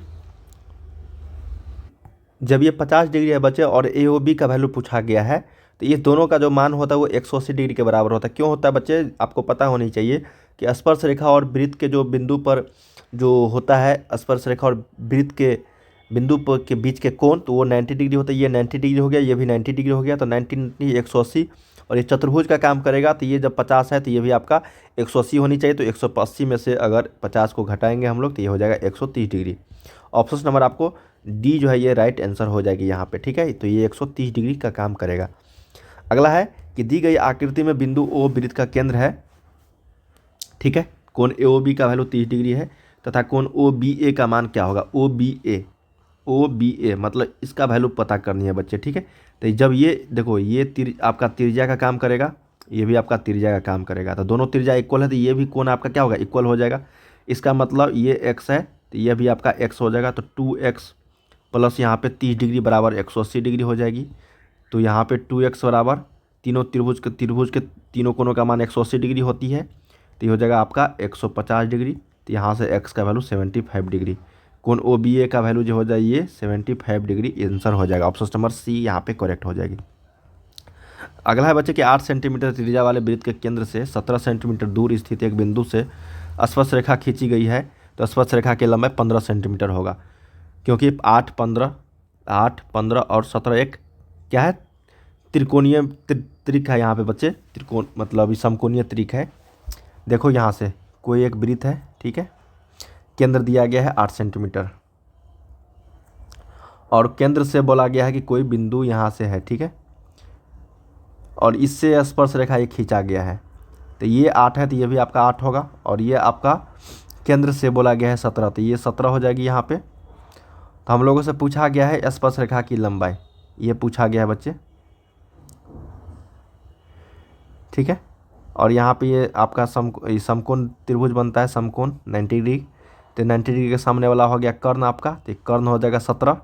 जब ये 50 डिग्री है बच्चे और AOB का वैल्यू पूछा गया है तो ये दोनों का जो मान होता है वो 180 डिग्री के बराबर होता है। क्यों होता है बच्चे, आपको पता होनी चाहिए, कि स्पर्श रेखा और वृत्त के जो बिंदु पर जो होता है, स्पर्श रेखा और वृत्त के बिंदु पर के बीच के कोण, तो वो 90 डिग्री होता है। ये 90 डिग्री हो गया, ये भी 90 डिग्री हो गया, तो 90 180। और ये चतुर्भुज का काम करेगा, तो ये जब 50 है तो ये भी आपका 180 होनी चाहिए। तो 180 में से अगर 50 को घटाएंगे हम लोग तो ये हो जाएगा 130 डिग्री। ऑप्शन नंबर आपको डी जो है ये राइट आंसर हो जाएगी यहाँ पे, ठीक है। तो ये 130 डिग्री का काम करेगा। अगला है कि दी गई आकृति में बिंदु ओ वृत्त का केंद्र है, ठीक है। कोण ए ओ बी का वैल्यू 30 डिग्री है तथा कोण ओ बी ए का मान क्या होगा, ओ बी ए मतलब इसका वैल्यू पता करनी है बच्चे, ठीक है। तो जब ये देखो ये आपका त्रिज्या का काम करेगा, ये भी आपका त्रिज्या का काम करेगा, तो दोनों त्रिज्या इक्वल है तो ये भी कोण आपका क्या होगा, इक्वल हो जाएगा। इसका मतलब ये एक्स है तो ये भी आपका एक्स हो जाएगा, तो 2x प्लस यहाँ पे 30 डिग्री बराबर 180 डिग्री हो जाएगी। तो यहाँ पे 2x बराबर तीनों त्रिभुज के तीनों कोणों का मान 180 डिग्री होती है, तो ये हो जाएगा आपका 150 डिग्री। तो यहाँ से x का वैल्यू 75 डिग्री, कोण ओ बी ए का वैल्यू जो हो जाए ये 75 डिग्री आंसर हो जाएगा। ऑप्शन नंबर सी यहाँ पे करेक्ट हो जाएगी। अगला है बच्चे कि 8 सेंटीमीटर त्रिज्या वाले वृत्त के केंद्र से 17 सेंटीमीटर दूर स्थित एक बिंदु से स्पर्श रेखा खींची गई है, तो स्पर्श रेखा की लंबाई 15 सेंटीमीटर होगा, क्योंकि 8 15 और 17 एक क्या है, त्रिकोणीय त्रिक है यहाँ पे बच्चे, त्रिकोण मतलब समकोणीय त्रिक है। देखो यहाँ से कोई एक वृत्त है, ठीक है, केंद्र दिया गया है 8 सेंटीमीटर और केंद्र से बोला गया है कि कोई बिंदु यहाँ से है, ठीक है, और इससे स्पर्श रेखा ये खींचा गया है। तो ये 8 है तो ये भी आपका 8 होगा, और ये आपका केंद्र से बोला गया है 17, तो ये 17 हो जाएगी यहाँ पे। तो हम लोगों से पूछा गया है स्पर्श रेखा की लंबाई, ये पूछा गया है बच्चे, ठीक है। और यहाँ पे ये आपका समकोण त्रिभुज बनता है, समकोण 90 डिग्री, तो 90 डिग्री के सामने वाला हो गया कर्ण आपका, तो कर्ण हो जाएगा 17,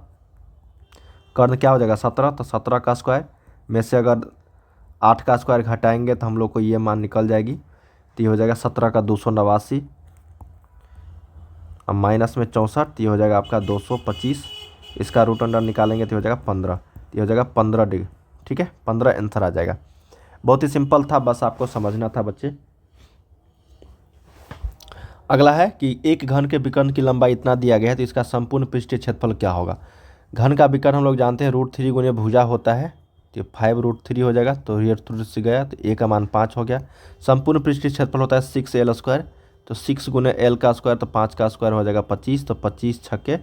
कर्ण क्या हो जाएगा 17, तो 17 का स्क्वायर में से अगर 8 का स्क्वायर घटाएंगे तो हम लोग को ये मान निकल जाएगी, तो ये हो जाएगा 17 का 289, अब माइनस में 64, तो ये हो जाएगा आपका 225, इसका रूट अंडर निकालेंगे तो हो जाएगा 15, तो ये हो जाएगा 15 डिग्री, ठीक है, 15 आंसर आ जाएगा। बहुत ही सिंपल था, बस आपको समझना था बच्चे। अगला है कि एक घन के विकर्ण की लंबाई इतना दिया गया है तो इसका संपूर्ण पृष्ठीय क्षेत्रफल क्या होगा। घन का विकर्ण हम लोग जानते हैं √3 गुने भुजा होता है, तो 5√3 हो जाएगा, तो ये से गया तो ए का मान 5 हो गया। संपूर्ण पृष्ठीय क्षेत्रफल होता है 6l स्क्वायर, तो 6 गुने l का स्क्वायर तो 5 का स्क्वायर हो जाएगा 25, तो 25 छक्के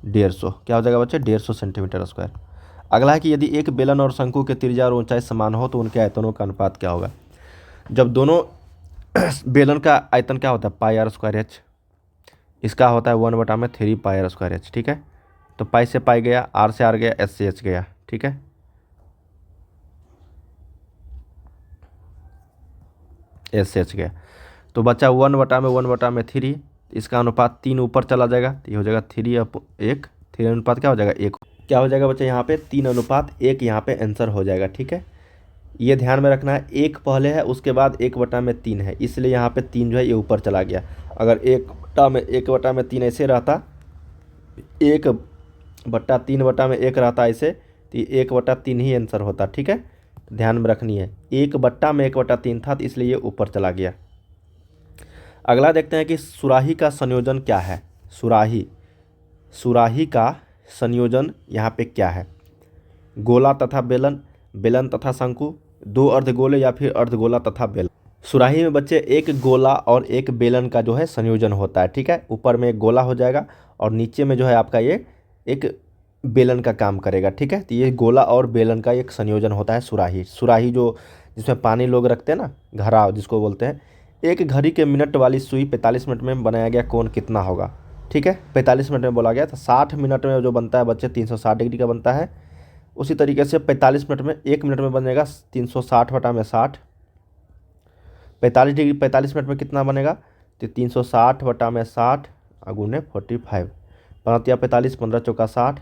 150, क्या हो जाएगा बच्चे 150 सेंटीमीटर स्क्वायर। अगला है कि यदि एक बेलन और शंकु के त्रिज्या और ऊंचाई समान हो तो उनके आयतनों का अनुपात क्या होगा। जब दोनों बेलन का आयतन क्या होता है πr²h, इसका होता है 1/3 πr²h, ठीक है। तो पाई से पाई गया, आर से आर गया, एच से एच गया, ठीक है, एच से एच गया, तो बचा 1/3, इसका अनुपात 3 ऊपर चला जाएगा, तो ये हो जाएगा 3/1, 3 अनुपात क्या हो जाएगा 1, क्या हो जाएगा बच्चा यहाँ पे 3/1 यहाँ पे आंसर हो जाएगा, ठीक है। ये ध्यान में रखना है, 1 पहले है उसके बाद 1/3 है, इसलिए यहाँ पे 3 जो है ये ऊपर चला गया। अगर 1/3 ऐसे रहता, 1/3/1 रहता ऐसे, तो 1/3 ही आंसर होता, ठीक है, ध्यान में रखनी है। 1/1/3 था तो इसलिए ये ऊपर चला गया। अगला देखते हैं कि सुराही का संयोजन क्या है। सुराही का संयोजन यहाँ पे क्या है, गोला तथा बेलन, बेलन तथा शंकु, 2 अर्धगोले या फिर अर्धगोला तथा बेलन। सुराही में बच्चे एक गोला और एक बेलन का जो है संयोजन होता है, ठीक है, ऊपर में एक गोला हो जाएगा और नीचे में जो है आपका ये एक बेलन का काम करेगा, ठीक है। तो ये गोला और बेलन का एक संयोजन होता है सुराही जो जिसमें पानी लोग रखते हैं ना, घड़ा जिसको बोलते हैं। एक घड़ी के मिनट वाली सुई 45 मिनट में बनाया गया कोण कितना होगा, ठीक है, 45 मिनट में बोला गया, तो 60 मिनट में जो बनता है बच्चे 360 डिग्री का बनता है। उसी तरीके से 45 मिनट में 1 मिनट में बनेगा 360/60, 45 मिनट में कितना बनेगा, तो 360/60 गुने 45, 5×45, 15×4 = 60,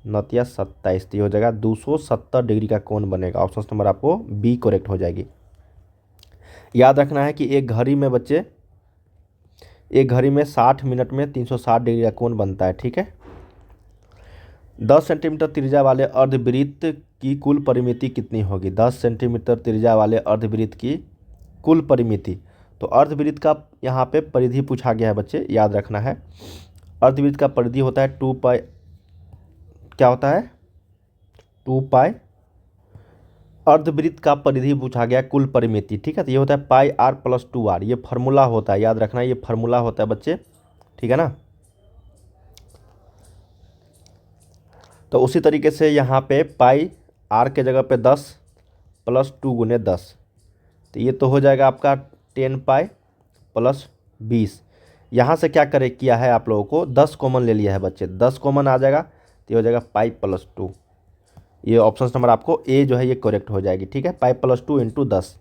9×27, तो हो जाएगा 270 डिग्री का कोण बनेगा। ऑप्शन नंबर आपको बी करेक्ट हो जाएगी। याद रखना है कि एक घड़ी में बच्चे 60 मिनट में 360 डिग्री का कोण बनता है, ठीक है। 10 सेंटीमीटर त्रिज्या वाले अर्धवृत्त की कुल परिमिति कितनी होगी। 10 सेंटीमीटर त्रिज्या वाले अर्धवृत्त की कुल परिमिति, तो अर्धवृत्त का यहाँ पे परिधि पूछा गया है बच्चे, याद रखना है। अर्धवृत्त का परिधि होता है 2 पाई, क्या होता है 2 पाई। अर्धवृत्त का परिधि पूछा गया कुल परिमिति, ठीक है। तो ये होता है पाई आर प्लस 2r, ये फार्मूला होता है, याद रखना ये फार्मूला होता है बच्चे, ठीक है ना। तो उसी तरीके से यहाँ पे पाई आर के जगह पे 10 प्लस 2 गुने 10, तो ये तो हो जाएगा आपका 10 पाई प्लस 20। यहाँ से क्या करे किया है आप लोगों को, 10 कॉमन ले लिया है बच्चे, 10 कॉमन आ जाएगा तो ये हो जाएगा पाई प्लस 2। ये ऑप्शन नंबर आपको ए जो है ये करेक्ट हो जाएगी, ठीक है। Pi plus 2 into 10।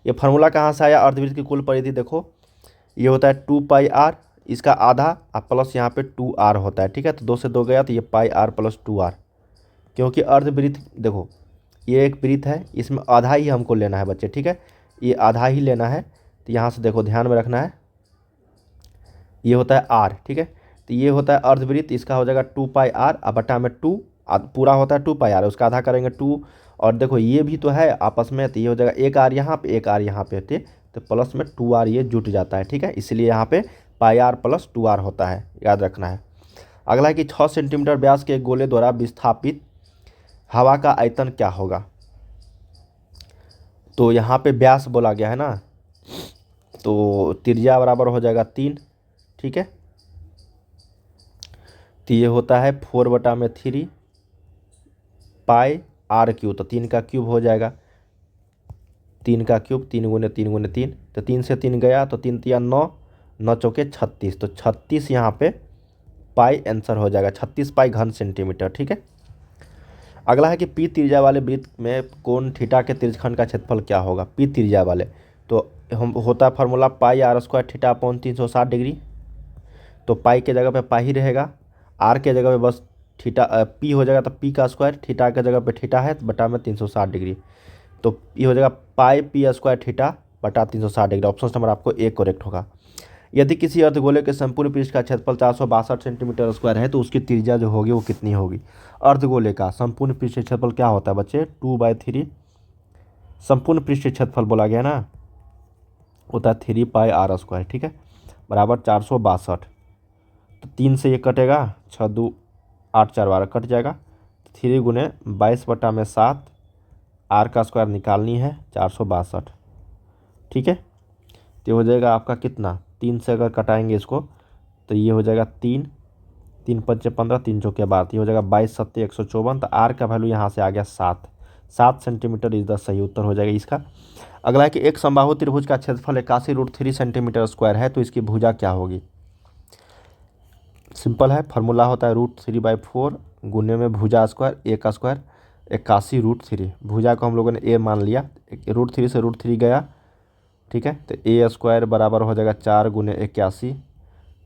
ये फार्मूला कहाँ से आया, अर्धवृत्त की कुल परिधि देखो, ये होता है 2 पाई आर, इसका आधा प्लस यहाँ पे 2r होता है, ठीक है। तो 2 से 2 गया तो ये पाई आर प्लस 2r, क्योंकि अर्धवृत्त देखो ये एक वृत्त है, इसमें आधा ही हमको लेना है बच्चे, ठीक है, ये आधा ही लेना है। तो यहाँ से देखो ध्यान में रखना है, ये होता है r, ठीक है। तो ये होता है अर्धवृत्त, इसका हो जाएगा 2 पाई आर, अब बटा में 2, पूरा होता है 2 पाई आर, उसका आधा करेंगे 2, और देखो ये भी तो है आपस में, तो ये हो जाएगा एक आर यहाँ पे, एक आर यहाँ पे, ठीक, तो प्लस में 2r ये जुट जाता है, ठीक है। इसलिए यहाँ पे पाई आर प्लस 2r होता है, याद रखना है। अगला है कि 6 सेंटीमीटर व्यास के एक गोले द्वारा विस्थापित हवा का आयतन क्या होगा। तो यहाँ पे व्यास बोला गया है ना, तो त्रिज्या बराबर हो जाएगा 3, ठीक है। तो ये होता है 4/3 पाई आर क्यूब, तो 3 का क्यूब हो जाएगा, 3 का क्यूब 3 गुने 3 गुने 3, तो 3 से 3 गया तो 3 तिया 9, 9 चौके 36, तो 36 यहाँ पे पाई आंसर हो जाएगा, 36 पाई घन सेंटीमीटर, ठीक है। अगला है कि पी त्रिज्या वाले वृत्त में कोण थीटा के तिर्यकखंड का क्षेत्रफल क्या होगा। पी त्रिज्या वाले तो हम होता है formula pi r square theta upon 360 degree, तो पाई के जगह पे पाई ही रहेगा, आर के जगह पे बस थीटा पी हो जाएगा, तो पी का स्क्वायर, थीटा के जगह पे थीटा है तो बटा में 360 डिग्री, तो ये हो जाएगा पाई पी स्क्वायर थीटा बटा 360 डिग्री। ऑप्शन नंबर आपको ए करेक्ट होगा। यदि किसी अर्धगोले के संपूर्ण पृष्ठ का क्षेत्रफल 462 सेंटीमीटर स्क्वायर है तो उसकी त्रिज्या जो होगी वो कितनी होगी। अर्धगोले का संपूर्ण पृष्ठ क्षेत्रफल क्या होता है बच्चे, 2/3 संपूर्ण पृष्ठ क्षेत्रफल बोला गया ना, होता है 3 पाई आर स्क्वायर, ठीक है, बराबर 462। तो 3 से ये कटेगा, 6 2 8 4 12 कट जाएगा, 3 गुने 22/7 आर का स्क्वायर निकालनी है 462, ठीक है। तो हो जाएगा आपका कितना, 3 से अगर कटाएंगे इसको तो ये हो जाएगा 3 3 5 15 3 चौके 12, ये हो जाएगा 22 7 154। तो आर का वैल्यू यहाँ से आ गया 7 सेंटीमीटर इज द सही उत्तर हो जाएगा इसका। अगला है कि एक समबाहु त्रिभुज का क्षेत्रफल 81√3 सेंटीमीटर स्क्वायर है तो इसकी भुजा क्या होगी। सिंपल है, फार्मूला होता है √3/4 गुने में भुजा स्क्वायर, ए का स्क्वायर 81√3, भुजा को हम लोगों ने ए मान लिया, √3 से √3 गया, ठीक है। तो ए स्क्वायर बराबर हो जाएगा 4 गुने 81,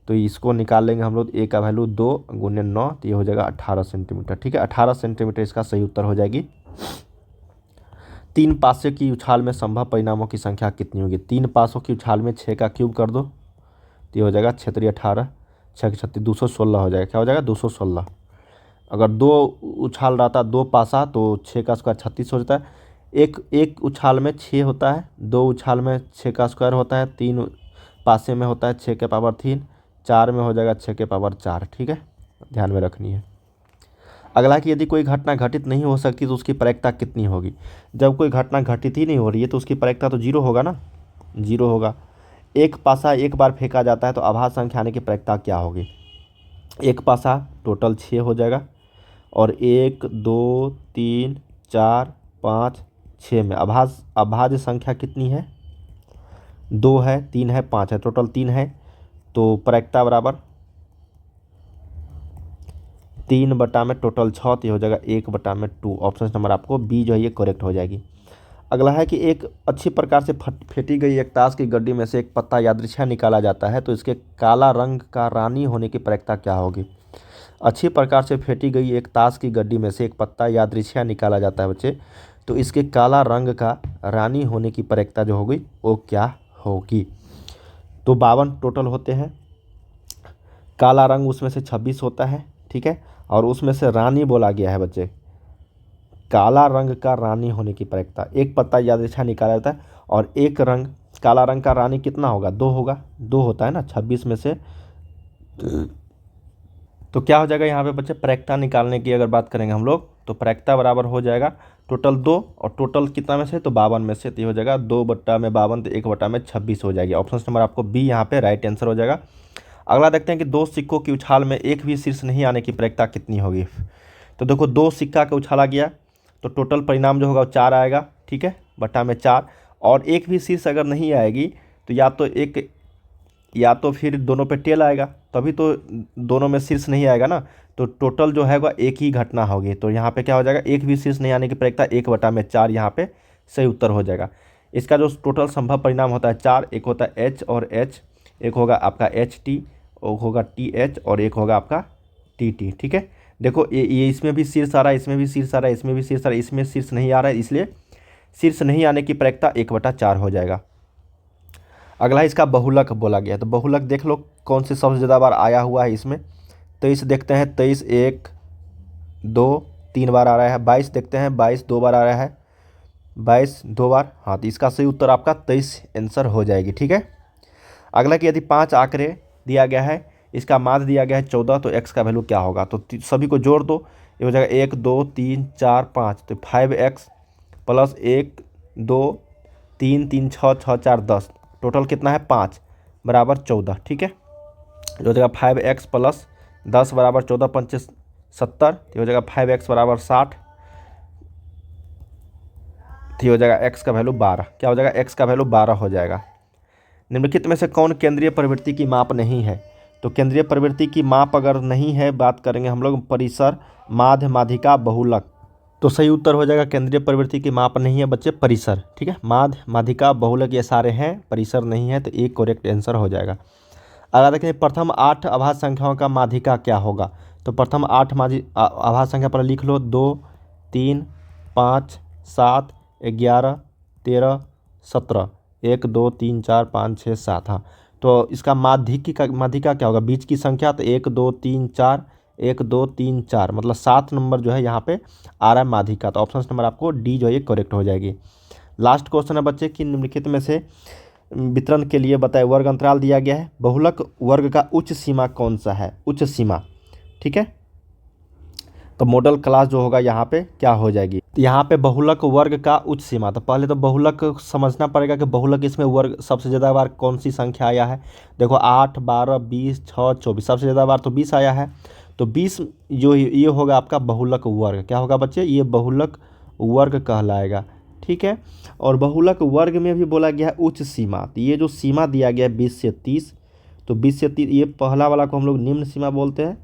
तो इसको निकाल लेंगे हम लोग, ए का वैल्यू 2 गुने 9, तो ये हो जाएगा 18 सेंटीमीटर, ठीक है। 18 सेंटीमीटर इसका सही उत्तर हो जाएगी। 3 पासे की उछाल में संभव परिणामों की संख्या कितनी होगी। 3 पासों की उछाल में 6 का क्यूब कर दो तो ये हो जाएगा 6 18, 6 36 216 हो जाएगा, क्या हो जाएगा 216। अगर 2 उछाल रहता 2 पासा तो 6 का स्क्वायर 36 हो जाता है, एक उछाल में 6 होता है, 2 उछाल में 6 का स्क्वायर होता है, 3 पासे में होता है 6 के पावर 3, 4 में हो जाएगा 6 के पावर 4, ठीक है, ध्यान में रखनी है। अगला कि यदि कोई घटना घटित नहीं हो सकती तो उसकी प्रायिकता कितनी होगी। जब कोई घटना घटित ही नहीं हो रही है तो उसकी प्रायिकता तो 0 होगा ना, 0 होगा। एक पासा एक बार फेंका जाता है तो आभास संख्या आने की प्रायिकता क्या होगी। एक पासा टोटल 6 हो जाएगा, और 1 2 3 4 5 6 में अभाज्य संख्या कितनी है, 2 है, 3 है, 5 है, टोटल 3 है, तो प्रायिकता बराबर 3 बटा में टोटल 6, तो हो जाएगा 1/2। ऑप्शन नंबर आपको बी जो है ये करेक्ट हो जाएगी। अगला है कि एक अच्छी प्रकार से फेंटी गई एक ताश की गड्डी में से एक पत्ता यादृच्छा निकाला जाता है तो इसके काला रंग का रानी होने की प्रायिकता क्या होगी। अच्छी प्रकार से फेंटी गई एक ताश की गड्डी में से एक पत्ता यादृच्छा निकाला जाता है बच्चे, तो इसके काला रंग का रानी होने की प्रायिकता जो होगी वो क्या होगी। तो 52 टोटल होते हैं, काला रंग उसमें से 26 होता है, ठीक है, और उसमें से रानी बोला गया है बच्चे, काला रंग का रानी होने की प्रायिकता। एक पत्ता यादृच्छा निकाला जाता है और एक रंग काला रंग का रानी कितना होगा, 2 होगा, 2 होता है ना 26 में से। तो क्या हो जाएगा यहाँ पे बच्चे, प्रायिकता निकालने की अगर बात करेंगे हम लोग तो प्रायिकता बराबर हो जाएगा टोटल 2 और टोटल कितना में से, तो 52 में से। तो ये हो जाएगा 2/52 तो 1/26 हो जाएगी। ऑप्शन नंबर आपको बी यहाँ पे राइट आंसर हो जाएगा। अगला देखते हैं कि 2 सिक्कों की उछाल में एक भी शीर्ष नहीं आने की प्रायिकता कितनी होगी। तो देखो 2 सिक्का का उछाला गया तो टोटल परिणाम जो होगा वो 4 आएगा, ठीक है, बटा में 4। और एक भी शीर्ष अगर नहीं आएगी तो या तो फिर दोनों पे टेल आएगा, तभी तो दोनों में शीर्ष नहीं आएगा ना। तो टोटल जो है वह एक ही घटना होगी। तो यहाँ पे क्या हो जाएगा, एक भी शीर्ष नहीं आने की प्रायिकता 1/4 यहाँ पे सही उत्तर हो जाएगा। इसका जो टोटल संभव परिणाम होता है 4, एक होता है एच और एच, एक होगा आपका एच टी, एक होगा टी एच और एक होगा आपका टी टी, ठीक है। देखो ये इसमें भी शीर्ष आ रहा है, इसमें भी शीर्ष आ रहा है, इसमें भी शीर्ष आ रहा है, इसमें शीर्ष नहीं आ रहा है, इसलिए शीर्ष नहीं आने की प्रायिकता 1/4 हो जाएगा। अगला इसका बहुलक बोला गया है। तो बहुलक देख लो कौन से सबसे ज़्यादा बार आया हुआ है इसमें। 23 देखते हैं, 23 1 2 3 बार आ रहा है। 22 देखते हैं, 22 2 बार आ रहा है, 22 2 बार। हाँ, तो इसका सही उत्तर आपका 23 आंसर हो जाएगी, ठीक है। अगला कि यदि 5 आंकड़े दिया गया है, इसका माध्य दिया गया है 14, तो x का वैल्यू क्या होगा। तो सभी को जोड़ दो, ये हो जाएगा 1 2 3 4 5, तो 5x प्लस 1 2 3 3 6 6 4 10, टोटल कितना है 5 बराबर 14, ठीक है। हो जाएगा 5x प्लस 10 बराबर 14 पंचे 70, तो हो जाएगा 5x बराबर 60, तो हो जाएगा x का वैल्यू 12। क्या हो जाएगा, x का वैल्यू 12 हो जाएगा। निम्नलिखित में से कौन केंद्रीय प्रवृत्ति की माप नहीं है। तो केंद्रीय प्रवृत्ति की माप अगर नहीं है, बात करेंगे हम लोग परिसर, माध्य, माध्यिका, बहुलक, तो सही उत्तर हो जाएगा केंद्रीय प्रवृत्ति की माप नहीं है बच्चे, परिसर, ठीक है। माध्य, माध्यिका, बहुलक ये सारे हैं, परिसर नहीं है, तो एक करेक्ट आंसर हो जाएगा। अगर देखें प्रथम 8 अभाज्य संख्याओं का माध्यिका क्या होगा। तो प्रथम 8 अभाज्य संख्या पर लिख लो, 2 3 5 7 11 13 17, 1 2 3 4 5 6 7। हाँ, तो इसका माध्यिका क्या होगा, बीच की संख्या, तो 1 2 3 4, 1 2 3 4, मतलब 7 नंबर जो है यहाँ पे आ रहा है माध्यिका। तो ऑप्शन नंबर आपको डी जो है ये करेक्ट हो जाएगी। लास्ट क्वेश्चन है बच्चे कि निम्नलिखित में से वितरण के लिए बताए वर्ग अंतराल दिया गया है, बहुलक वर्ग का उच्च सीमा कौन सा है, उच्च सीमा, ठीक है। तो मॉडल क्लास जो होगा यहाँ पे क्या हो जाएगी, तो यहाँ पे बहुलक वर्ग का उच्च सीमा। तो पहले तो बहुलक समझना पड़ेगा कि बहुलक इसमें वर्ग सबसे ज़्यादा बार कौन सी संख्या आया है। देखो 8 12 20 6 24, सबसे ज़्यादा बार तो 20 आया है। तो 20 जो ये होगा आपका बहुलक वर्ग, क्या होगा बच्चे, ये बहुलक वर्ग कहलाएगा, ठीक है। और बहुलक वर्ग में भी बोला गया है उच्च सीमा। तो ये जो सीमा दिया गया है 20 से 30, तो 20 से 30 ये पहला वाला को हम लोग निम्न सीमा बोलते हैं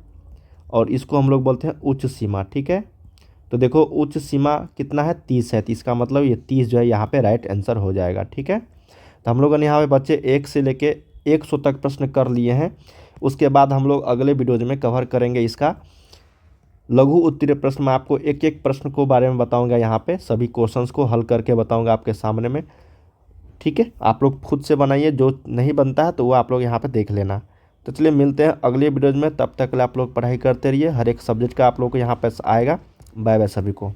और इसको हम लोग बोलते हैं उच्च सीमा, ठीक है। तो देखो उच्च सीमा कितना है, 30 है, तो इसका मतलब ये 30 जो है यहाँ पे राइट आंसर हो जाएगा, ठीक है। तो हम लोगों ने यहाँ पे बच्चे 1 से लेके 100 तक प्रश्न कर लिए हैं। उसके बाद हम लोग अगले वीडियोज में कवर करेंगे इसका लघु उत्तरीय प्रश्न। मैं आपको एक एक प्रश्न को बारे में बताऊंगा, यहाँ पे सभी क्वेश्चंस को हल करके बताऊंगा आपके सामने में, ठीक है। आप लोग खुद से बनाइए, जो नहीं बनता है तो वो आप लोग यहाँ पे देख लेना। तो चलिए मिलते हैं अगले वीडियोज में, तब तक आप लोग पढ़ाई करते रहिए, हर एक सब्जेक्ट का आप लोग को यहाँ पे आएगा। बाय बाय सभी को।